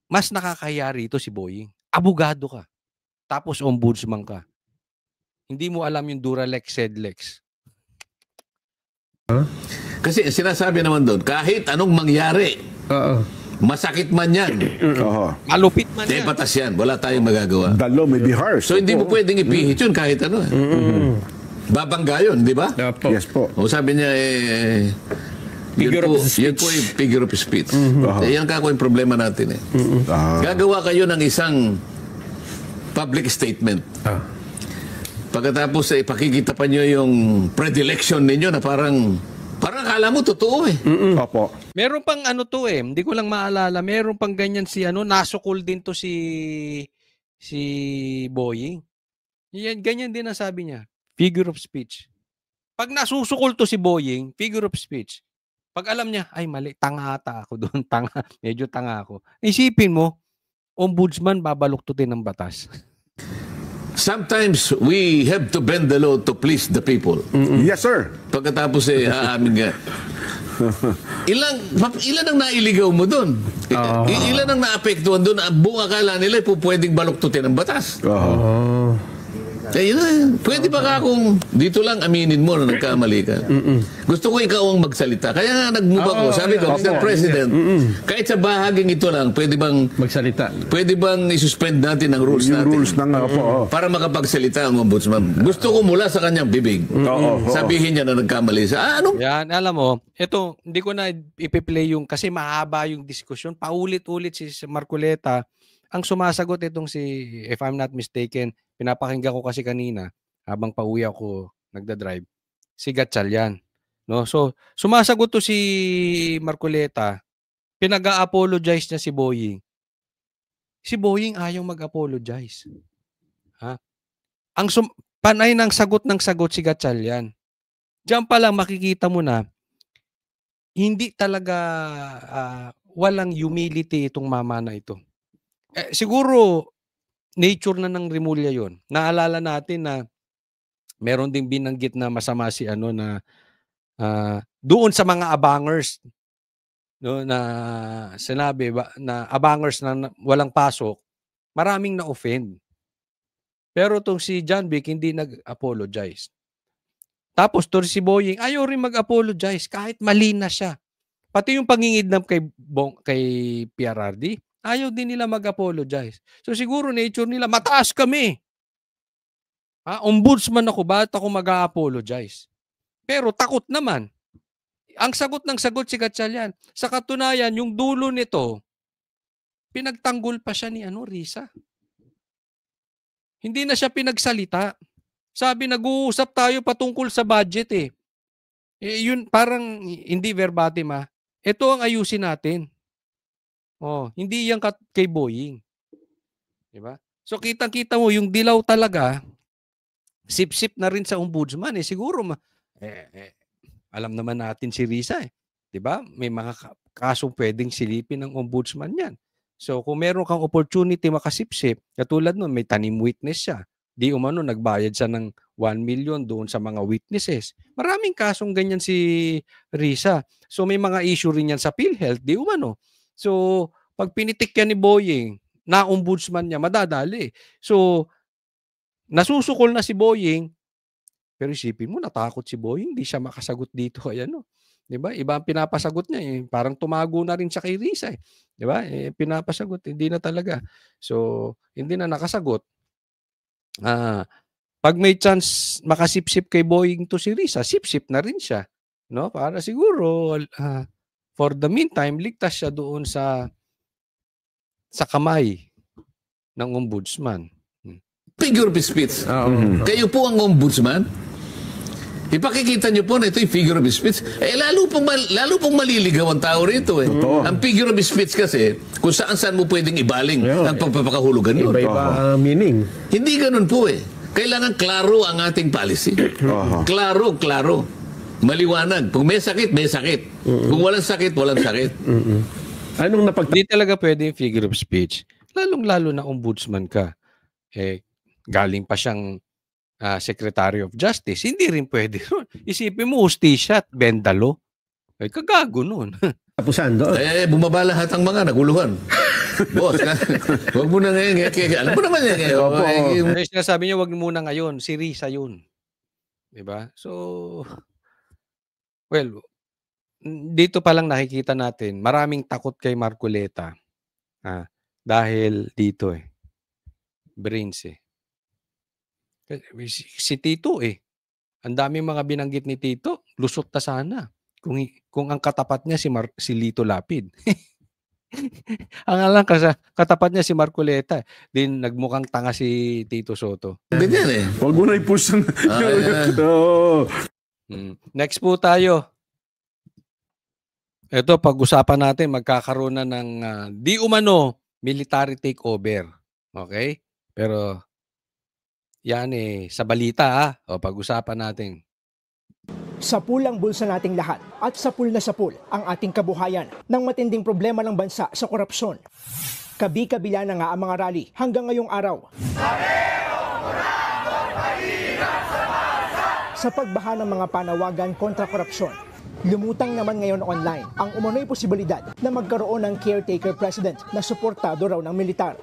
mas nakakahiya rito si Boying. Abogado ka. Tapos ombudsman ka. Hindi mo alam yung Duralex sed lex. Kasi sinasabi naman doon, kahit anong mangyari, masakit man yan. Malupit man yan. Batas yan. Wala tayong magagawa. The law may be harsh. So hindi mo pwedeng ipihit yun kahit ano. Babangga yun, di ba? Yes po. Sabi niya, yun po yung figure of speech. Yan kako yung problema natin. Gagawa kayo ng isang public statement. Pagkatapos ipakikita pa nyo yung predilection ninyo na parang akala mo totoo eh. Opo. Meron pang hindi ko lang maalala, meron pang ganyan si nasukol din to si Boying. Yan, ganyan din ang sabi niya. Figure of speech. Pag nasusukol to si Boying, figure of speech. Pag alam niya, ay mali, tanga ata ako doon, medyo tanga ako. Isipin mo, ombudsman babaluktutin ng batas. Sometimes we have to bend the law to please the people. Yes, sir. Pagkatapos aamin nga. Ilan ang nailigaw mo doon? Ilan ang naapektuhan doon? Buong akala nila pwedeng baluktutin ang batas. Pwede ba ka kung dito lang aminin mo na nagkamali ka? Gusto ko ikaw ang magsalita. Kaya nga nag-move ako. Sabi ko, Mr. President, kahit sa bahaging ito lang, pwede bang magsalita? Pwede bang isuspend natin ang rules natin? Rules ng, para makapagsalita ang ombudsman. Gusto ko mula sa kanyang bibig. Sabihin niya na nagkamali sa Yan, alam mo, ito, hindi ko na ipi-play yung, kasi mahaba yung diskusyon. Paulit-ulit si Marcoleta. Ang sumasagot itong si, if I'm not mistaken, pinapakinggan ko kasi kanina, habang pauwi ako nagda-drive, si Gatchalian. No? So, sumasagot to si Marcoleta, pinag-a-apologize niya si Boying. Si Boying ayaw mag-apologize. Ha? Ang panay ng sagot si Gatchalian. Diyan pa lang makikita mo na, hindi talaga walang humility itong mama na ito. Siguro, nature na ng Rimulya yon. Naalala natin na meron ding binanggit na masama si na doon sa mga abangers, no, na sinabi na abangers na walang pasok, maraming na-offend. Pero itong si John Vic hindi nag-apologize. Tapos to si Boying, ayaw rin mag-apologize kahit mali na siya. Pati yung pangingidnap kay PRRD, ayaw din nila mag-apologize. So siguro nature nila, mataas kami. Ombudsman ako, bakit ako mag-apologize? Pero takot naman. Ang sagot si Gatchalian. Sa katunayan, yung dulo nito, pinagtanggol pa siya ni Risa. Hindi na siya pinagsalita. Sabi, nag-uusap tayo patungkol sa budget eh. Yun parang hindi verbatim Ito ang ayusin natin. Hindi yan kay Boying. Diba? So kitang-kita mo yung dilaw talaga, sip-sip na rin sa ombudsman siguro alam naman natin si Risa 'di ba? May mga kasong pwedeng silipin ng ombudsman 'yan. So kung meron kang opportunity makasipsip, katulad nun may tanim witness siya. Di umano nagbayad siya ng 1 million doon sa mga witnesses. Maraming kasong ganyan si Risa. So may mga issue rin yan sa PhilHealth, di umano. So, pag pinitik yan ni Boying, na ombudsman niya, madadali. So, nasusukol na si Boying, pero isipin mo, natakot si Boying, hindi siya makasagot dito. Diba? Iba ang pinapasagot niya. Parang tumago na rin siya kay Risa. Diba? Pinapasagot, hindi na talaga. So, hindi na nakasagot. Pag may chance makasipsip kay Boying to si Risa, sipsip na rin siya. No? Para siguro, for the meantime, ligtas siya doon sa kamay ng ombudsman. Figure of speech. Kayo po ang ombudsman. Ipakikita nyo po na ito yung figure of speech. Lalo pong maliligaw ang tao rito. Ang figure of speech kasi, kung saan mo pwedeng ibaling ang pagpapakahulugan yun. Iba-iba meaning. Hindi ganun po Kailangan klaro ang ating policy. Klaro. Maliwanag. Kung may sakit, may sakit. Kung walang sakit, walang sakit. Hindi talaga pwede yung figure of speech. Lalong-lalo na ombudsman ka. Galing pa siyang Secretary of Justice. Hindi rin pwede. Isipin mo, hustisya at bendalo. Kagago nun. Tapusan doon. Bumaba lahat ang mga naguluhan. Boss, huwag mo na ngayon. Alam mo naman yan. Sinasabi niya, huwag muna ngayon. Si Risa yun. Diba? So, well, dito pa lang nakikita natin, maraming takot kay Marcoleta. Dahil dito brains Si Tito ang daming mga binanggit ni Tito, lusot na sana. Kung ang katapat niya si Lito Lapid. Ang alam katapat niya si Marcoleta. Din nagmukhang tanga si Tito Soto. Ganyan Huwag mo na i-push ng... Next po tayo. Ito, pag-usapan natin, magkakaroon na ng di umano military takeover. Okay? Pero yan sa balita pag-usapan natin. Sapul ang bulsa nating lahat at sapul na sapul ang ating kabuhayan ng matinding problema ng bansa sa korupsyon. Kabi-kabila na nga ang mga rally hanggang ngayong araw. Sa pagbaha ng mga panawagan kontra korupsyon, lumutang naman ngayon online ang umano'y posibilidad na magkaroon ng caretaker president na suportado raw ng militar.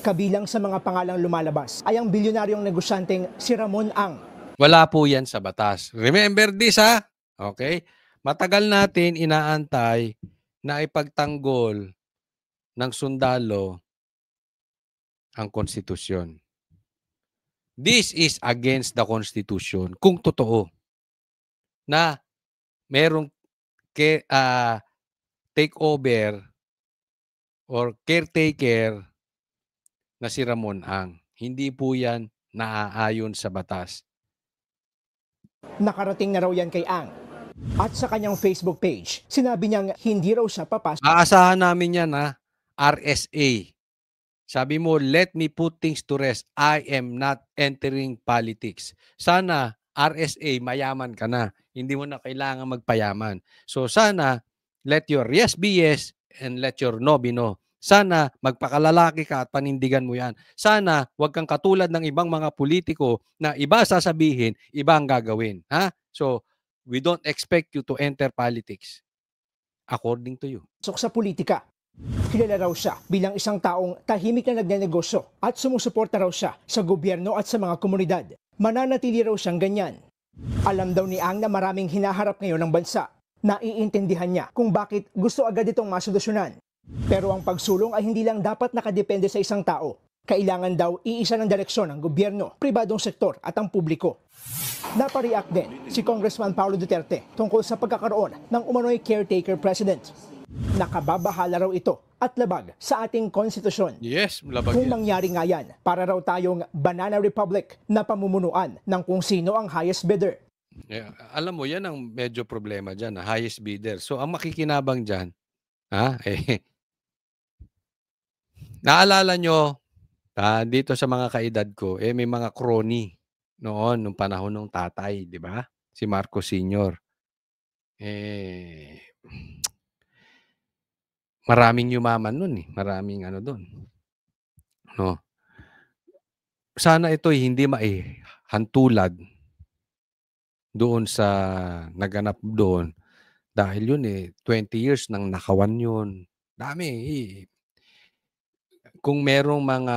Kabilang sa mga pangalang lumalabas ay ang bilyonaryong negosyanteng si Ramon Ang. Wala po yan sa batas. Remember this, ha? Okay? Matagal natin inaantay na ipagtanggol ng sundalo ang konstitusyon. This is against the Constitution. Kung totoo na merong takeover or caretaker na si Ramon Ang. Hindi po yan naaayon sa batas. Nakarating na raw yan kay Ang. At sa kanyang Facebook page, sinabi niyang hindi raw siya papasok. Aasahan namin yan, ha? RSA. Sabi mo, let me put things to rest. I am not entering politics. Sana RSA, mayaman ka na. Hindi mo na kailangan magpayaman. So sana, let your yes be yes and let your no be no. Sana magpakalalaki ka at panindigan mo yan. Sana wag kang katulad ng ibang mga politiko na iba sasabihin, iba ang gagawin. Ha? So, we don't expect you to enter politics. According to you. Sa politika. Kilala raw siya bilang isang taong tahimik na nagnenegosyo at sumusuporta raw siya sa gobyerno at sa mga komunidad. Mananatili raw siyang ganyan. Alam daw ni Ang na maraming hinaharap ngayon ng bansa. Naiintindihan niya kung bakit gusto agad itong masolusyonan. Pero ang pagsulong ay hindi lang dapat nakadepende sa isang tao. Kailangan daw iisa ng direksyon ng gobyerno, pribadong sektor at ang publiko. Napareact din si Congressman Paulo Duterte tungkol sa pagkakaroon ng umano'y caretaker president. Nakababahala raw ito at labag sa ating konstitusyon. Yes, labag Kung yan. mangyari nga yan, para raw tayong banana republic na pamumunuan ng kung sino ang highest bidder. Yeah, alam mo, yan ang medyo problema dyan, highest bidder. So, ang makikinabang dyan, naalala nyo, dito sa mga kaedad ko, may mga crony noon, nung panahon ng tatay, di ba? Si Marcos Sr. Maraming yumaman nun eh. Maraming ano doon. No? Sana ito'y hindi maihantulad doon sa naganap doon. Dahil yun 20 years nang nakawan yun. Dami Kung merong mga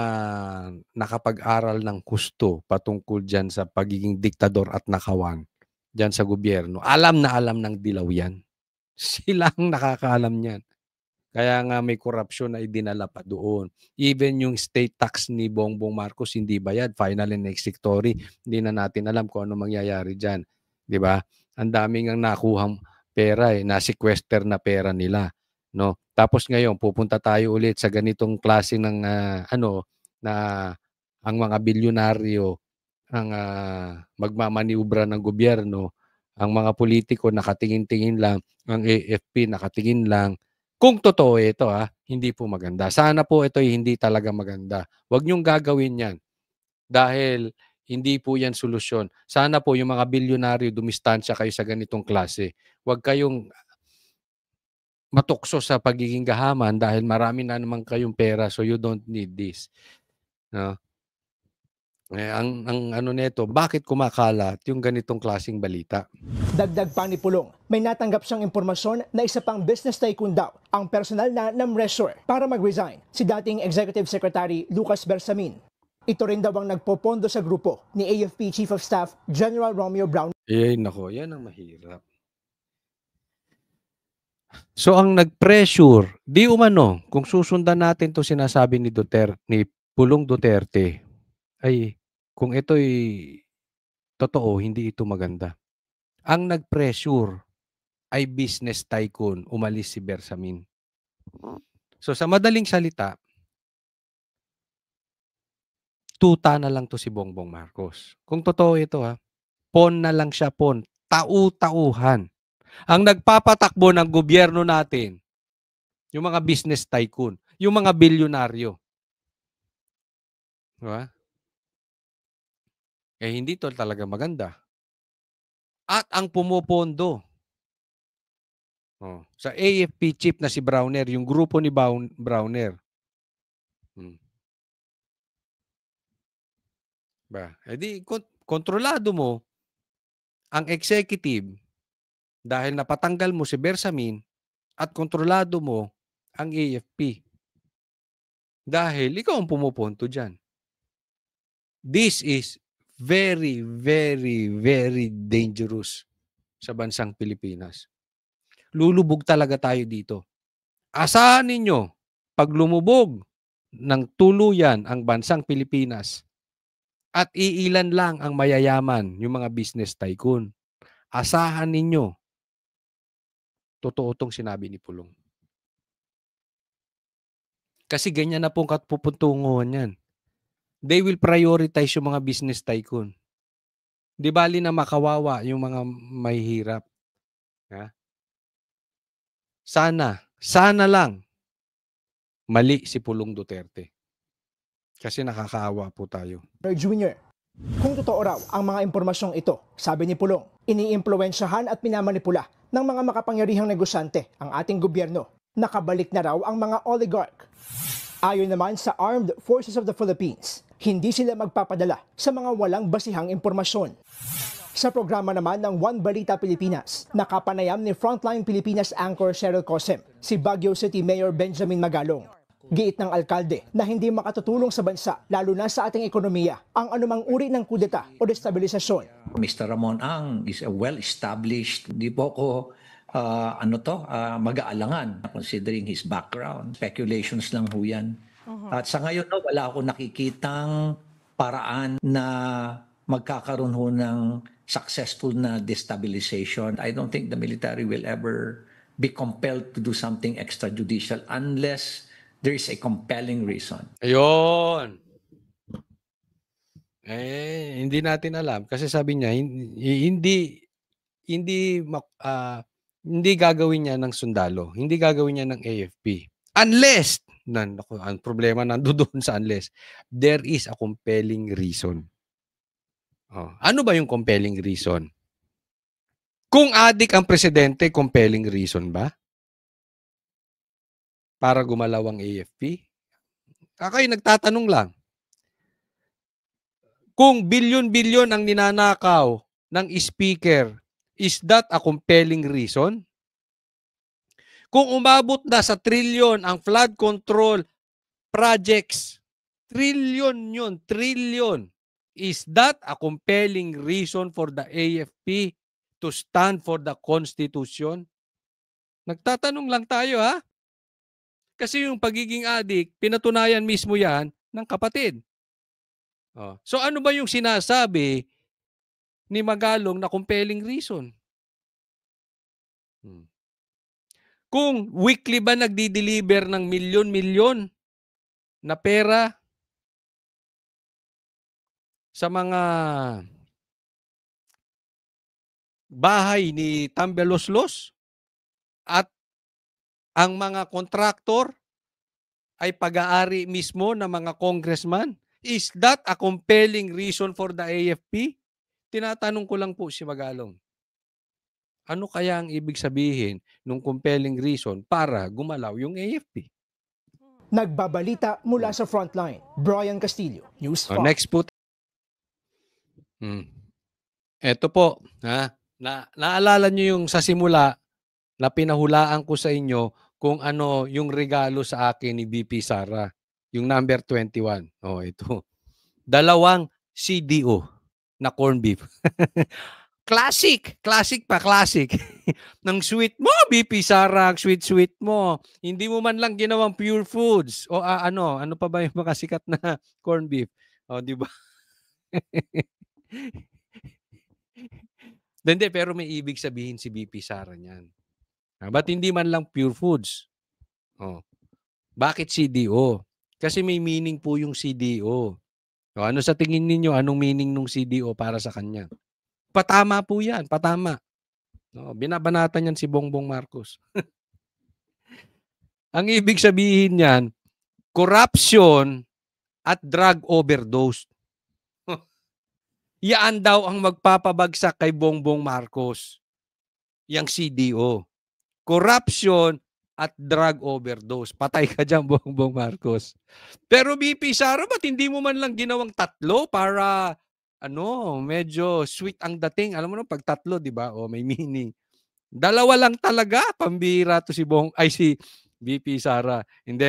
nakapag-aral ng gusto patungkol dyan sa pagiging diktador at nakawan dyan sa gobyerno, alam na alam ng dilaw yan. Silang nakakaalam yan. Kaya nga may korupsyon na idinala pa doon. Even yung state tax ni Bongbong Marcos hindi bayad, final and executory. Hindi na natin alam kung ano mangyayari dyan. Di ba? Ang daming ang nakuhang pera na-sequester na pera nila. No? Tapos ngayon, pupunta tayo ulit sa ganitong klase ng na ang mga bilyonaryo ang magmamaniubra ng gobyerno, ang mga politiko nakatingin-tingin lang, ang AFP nakatingin lang. Kung totoo ito, hindi po maganda. Sana po ito hindi talaga maganda. Huwag niyong gagawin yan. Dahil hindi po yan solusyon. Sana po yung mga bilyonaryo dumistansya kayo sa ganitong klase. Huwag kayong matukso sa pagiging gahaman dahil marami na naman kayong pera, so you don't need this. No? Ang ano nito, bakit kumakalat yung ganitong klaseng balita? Dagdag pa ni Pulong, may natanggap siyang impormasyon na isa pang business tycoon daw ang personal na namressure para mag-resign si dating Executive Secretary Lucas Bersamin. Ito rin daw ang nagpopondo sa grupo ni AFP Chief of Staff General Romeo Brown. Nako, yan ang mahirap. So ang nag-pressure, di umano, kung susundan natin to sinasabi ni Pulong Duterte, ay kung ito'y totoo, hindi ito maganda. Ang nag-pressure ay business tycoon, umalis si Bersamin. So sa madaling salita, tuta na lang to si Bongbong Marcos. Kung totoo ito pon na lang siya, pon. Tau-tauhan. Ang nagpapatakbo ng gobyerno natin, yung mga business tycoon, yung mga bilyonaryo. Diba? Hindi to talaga maganda. At ang pumupondo sa AFP chief na si Browner, yung grupo ni Browner. Kontrolado mo ang executive dahil napatanggal mo si Bersamin at kontrolado mo ang AFP. Dahil ikaw ang pumupunto dyan. This is very, very, very dangerous sa bansang Pilipinas. Lulubog talaga tayo dito. Asahan ninyo, pag lumubog ng tuluyan ang bansang Pilipinas at iilan lang ang mayayaman, yung mga business tycoon, asahan ninyo, totoo itong sinabi ni Pulong. Kasi ganyan na pong pupuntunguhan yan. They will prioritize yung mga business tycoon. Di bali na makawawa yung mga mahihirap. Ha? Sana lang mali si Pulong Duterte. Kasi nakakaawa po tayo. Junior, kung totoo raw ang mga impormasyong ito, sabi ni Pulong, iniimpluwensyahan at minamanipula ng mga makapangyarihang negosyante ang ating gobyerno. Nakabalik na raw ang mga oligarch. Ayon naman sa Armed Forces of the Philippines, hindi sila magpapadala sa mga walang basihang impormasyon. Sa programa naman ng One Balita Pilipinas, nakapanayam ni Frontline Pilipinas anchor Cheryl Cosem, si Baguio City Mayor Benjamin Magalong. Giit ng alkalde na hindi makatutulong sa bansa, lalo na sa ating ekonomiya, ang anumang uri ng kudeta o destabilisasyon. Mr. Ramon Ang is a well-established, hindi po ako mag-aalangan considering his background. Speculations lang ho yan. At sa ngayon, wala akong nakikitang paraan na magkakaroon ho ng successful na destabilization. I don't think the military will ever be compelled to do something extrajudicial unless there is a compelling reason. Ayun. Hindi natin alam. Kasi sabi niya, hindi gagawin niya ng sundalo. Hindi gagawin niya ng AFP. Unless, ang problema nandoon sa unless, there is a compelling reason. Ano ba yung compelling reason? Kung adik ang presidente, compelling reason ba? Para gumalaw ang AFP? Kayo nagtatanong lang. Kung bilyon-bilyon ang ninanakaw ng speaker, is that a compelling reason? Kung umabot na sa trilyon ang flood control projects, trilyon yun, trilyon, is that a compelling reason for the AFP to stand for the Constitution? Nagtatanong lang tayo, ha? Kasi yung pagiging adik, pinatunayan mismo yan ng kapatid. So ano ba yung sinasabi ni Magalong na compelling reason? Kung weekly ba nagdi-deliver ng milyon-milyon na pera sa mga bahay ni Tambaloslos at ang mga kontraktor ay pag-aari mismo ng mga congressman, is that a compelling reason for the AFP? Tinatanong ko lang po si Magalong. Ano kaya ang ibig sabihin ng compelling reason para gumalaw yung AFP? Nagbabalita mula sa Frontline, Brian Castillo, News 5. Next po. Ito po, naalala nyo yung sa simula na pinahulaan ko sa inyo kung ano yung regalo sa akin ni VP Sara, yung number 21. Ito. 2 CDO na corn beef. Classic pa, classic. Ng sweet mo, VP Sara, sweet mo. Hindi mo man lang ginawang Pure Foods o ano pa ba yung mga sikat na corn beef? Di ba? Hindi, pero may ibig sabihin si VP Sara niyan. Ba't hindi man lang Pure Foods? Bakit CDO? Kasi may meaning po yung CDO. Ano sa tingin ninyo? Anong meaning ng CDO para sa kanya? Patama po yan, patama. Binabanatan yan si Bongbong Marcos. Ang ibig sabihin niyan, corruption at drug overdose. Yan daw ang magpapabagsak kay Bongbong Marcos. Yang CDO. Corruption at drug overdose. Patay ka dyan, Bongbong Marcos. Pero VP Sara, ba't hindi mo man lang ginawang 3 para medyo sweet ang dating? Alam mo pag 3, di ba? May meaning. 2 lang talaga, pambira to si VP Sara. Hindi.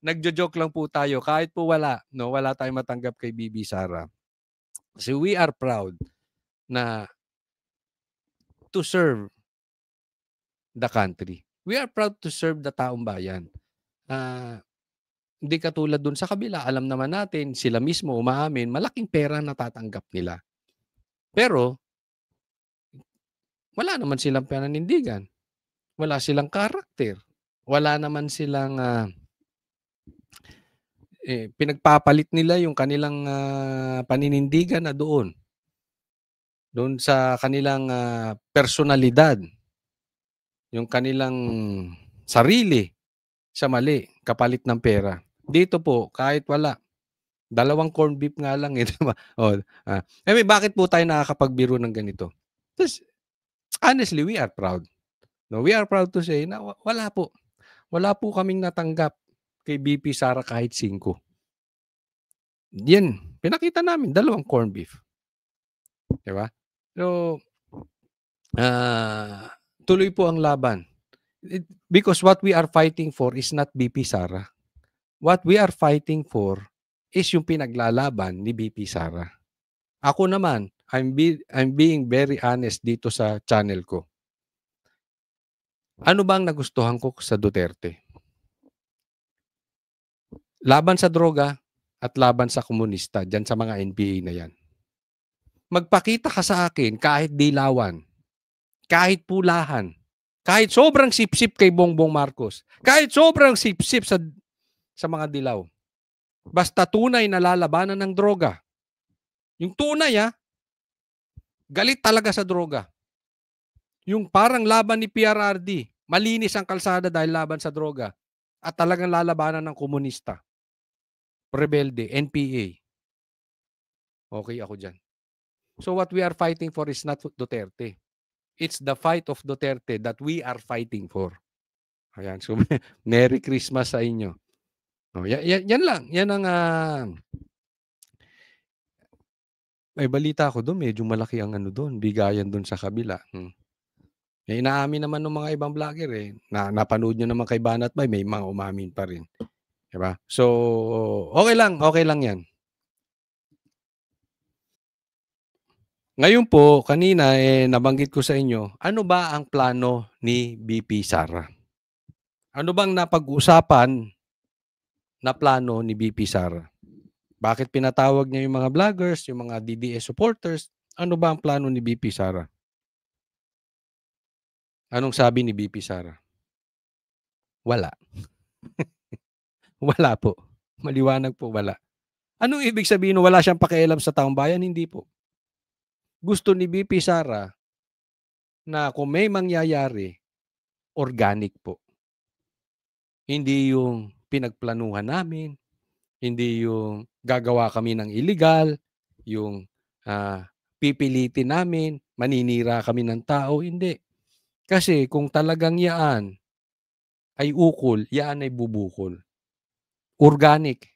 Nagjo-joke lang po tayo. Kahit po wala, no, wala tayong matanggap kay VP Sara. Kasi we are proud na to serve the country. We are proud to serve the taong bayan. Hindi katulad dun sa kabila. Alam naman natin, sila mismo umaamin, malaking pera natatanggap nila. Pero, wala naman silang pananindigan. Wala silang karakter. Wala naman silang pinagpapalit nila yung kanilang paninindigan na doon sa kanilang personalidad, yung kanilang sarili sa mali, kapalit ng pera. Dito po, kahit wala, 2 corned beef nga lang. Diba? Bakit po tayo nakakapagbiro ng ganito? Honestly, we are proud. No, we are proud to say na wala po kaming natanggap kay VP Sara kahit 5. Yan, pinakita namin 2 corned beef. Diba? So, tuloy po ang laban. Because what we are fighting for is not VP Sara. What we are fighting for is yung pinaglalaban ni VP Sara. Ako naman, I'm being very honest dito sa channel ko. Ano bang nagustuhan ko sa Duterte? Laban sa droga at laban sa komunista, dyan sa mga NPA na yan. Magpakita ka sa akin kahit dilawan, kahit pulahan, kahit sobrang sip-sip kay Bongbong Marcos, kahit sobrang sip-sip sa mga dilaw. Basta tunay na lalabanan ng droga. Yung tunay, galit talaga sa droga. Yung parang laban ni PRRD, malinis ang kalsada dahil laban sa droga. At talagang lalabanan ng komunista, rebelde, NPA. Okay ako dyan. So what we are fighting for is not Duterte. It's the fight of Duterte that we are fighting for. Ayan. So Merry Christmas sa inyo. Yan lang. Yan ang may balita ko doon. Medyo malaki ang doon. Bigayan doon sa kabila. Inaamin naman ng mga ibang vlogger napanood nyo naman kay Banat Bay, may mga umamin pa rin. Diba? So, okay lang yan. Ngayon po, kanina nabanggit ko sa inyo, ano ba ang plano ni VP Sara? Ano bang napag-usapan na plano ni VP Sara? Bakit pinatawag niya yung mga vloggers, yung mga DDS supporters? Ano ba ang plano ni VP Sara? Anong sabi ni VP Sara? Wala. Wala po. Maliwanag po, wala. Anong ibig sabihin wala siyang pakialam sa taong bayan? Hindi po. Gusto ni VP Sara na kung may mangyayari, organic po. Hindi yung pinagplanuhan namin, hindi yung gagawa kami ng illegal, yung pipilitin namin, maninira kami ng tao, hindi. Kasi kung talagang yaan ay ukol, yaan ay bubukol. Organic.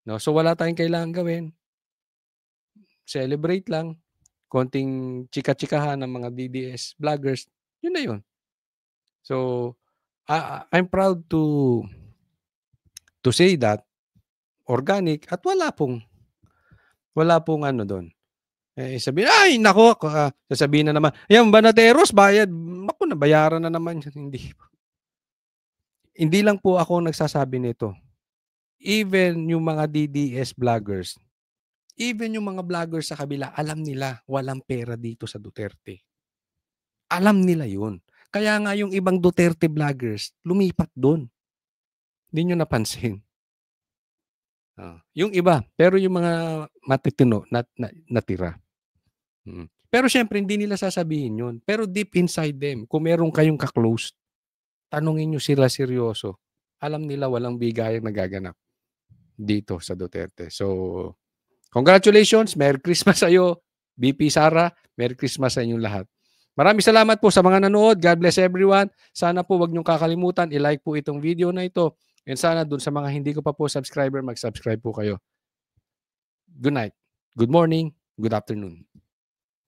No? So wala tayong kailangan gawin. Celebrate lang. Konting chika-chikahan ng mga DDS vloggers. Yun na yun. So, I'm proud to say that organic at wala pong doon. Sabihin, ay, nako, sasabihin na naman, yan, Banateros, bayad. Ako, nabayaran na naman. Hindi lang po ako nagsasabi nito. Even yung mga DDS vloggers, even yung mga vloggers sa kabila, alam nila walang pera dito sa Duterte. Alam nila yun. Kaya nga yung ibang Duterte vloggers, lumipat doon. Hindi nyo napansin. Yung iba, pero yung mga matitino, natira. Pero syempre, hindi nila sasabihin yun. Pero deep inside them, kung meron kayong ka-close, tanungin nyo sila seryoso. Alam nila walang bigayang nagaganap dito sa Duterte. So, congratulations. Merry Christmas sa iyo, VP Sara. Merry Christmas sa inyong lahat. Maraming salamat po sa mga nanood. God bless everyone. Sana po wag niyong kakalimutan, i-like po itong video na ito. And sana dun sa mga hindi ko pa po subscriber, mag-subscribe po kayo. Good night. Good morning. Good afternoon.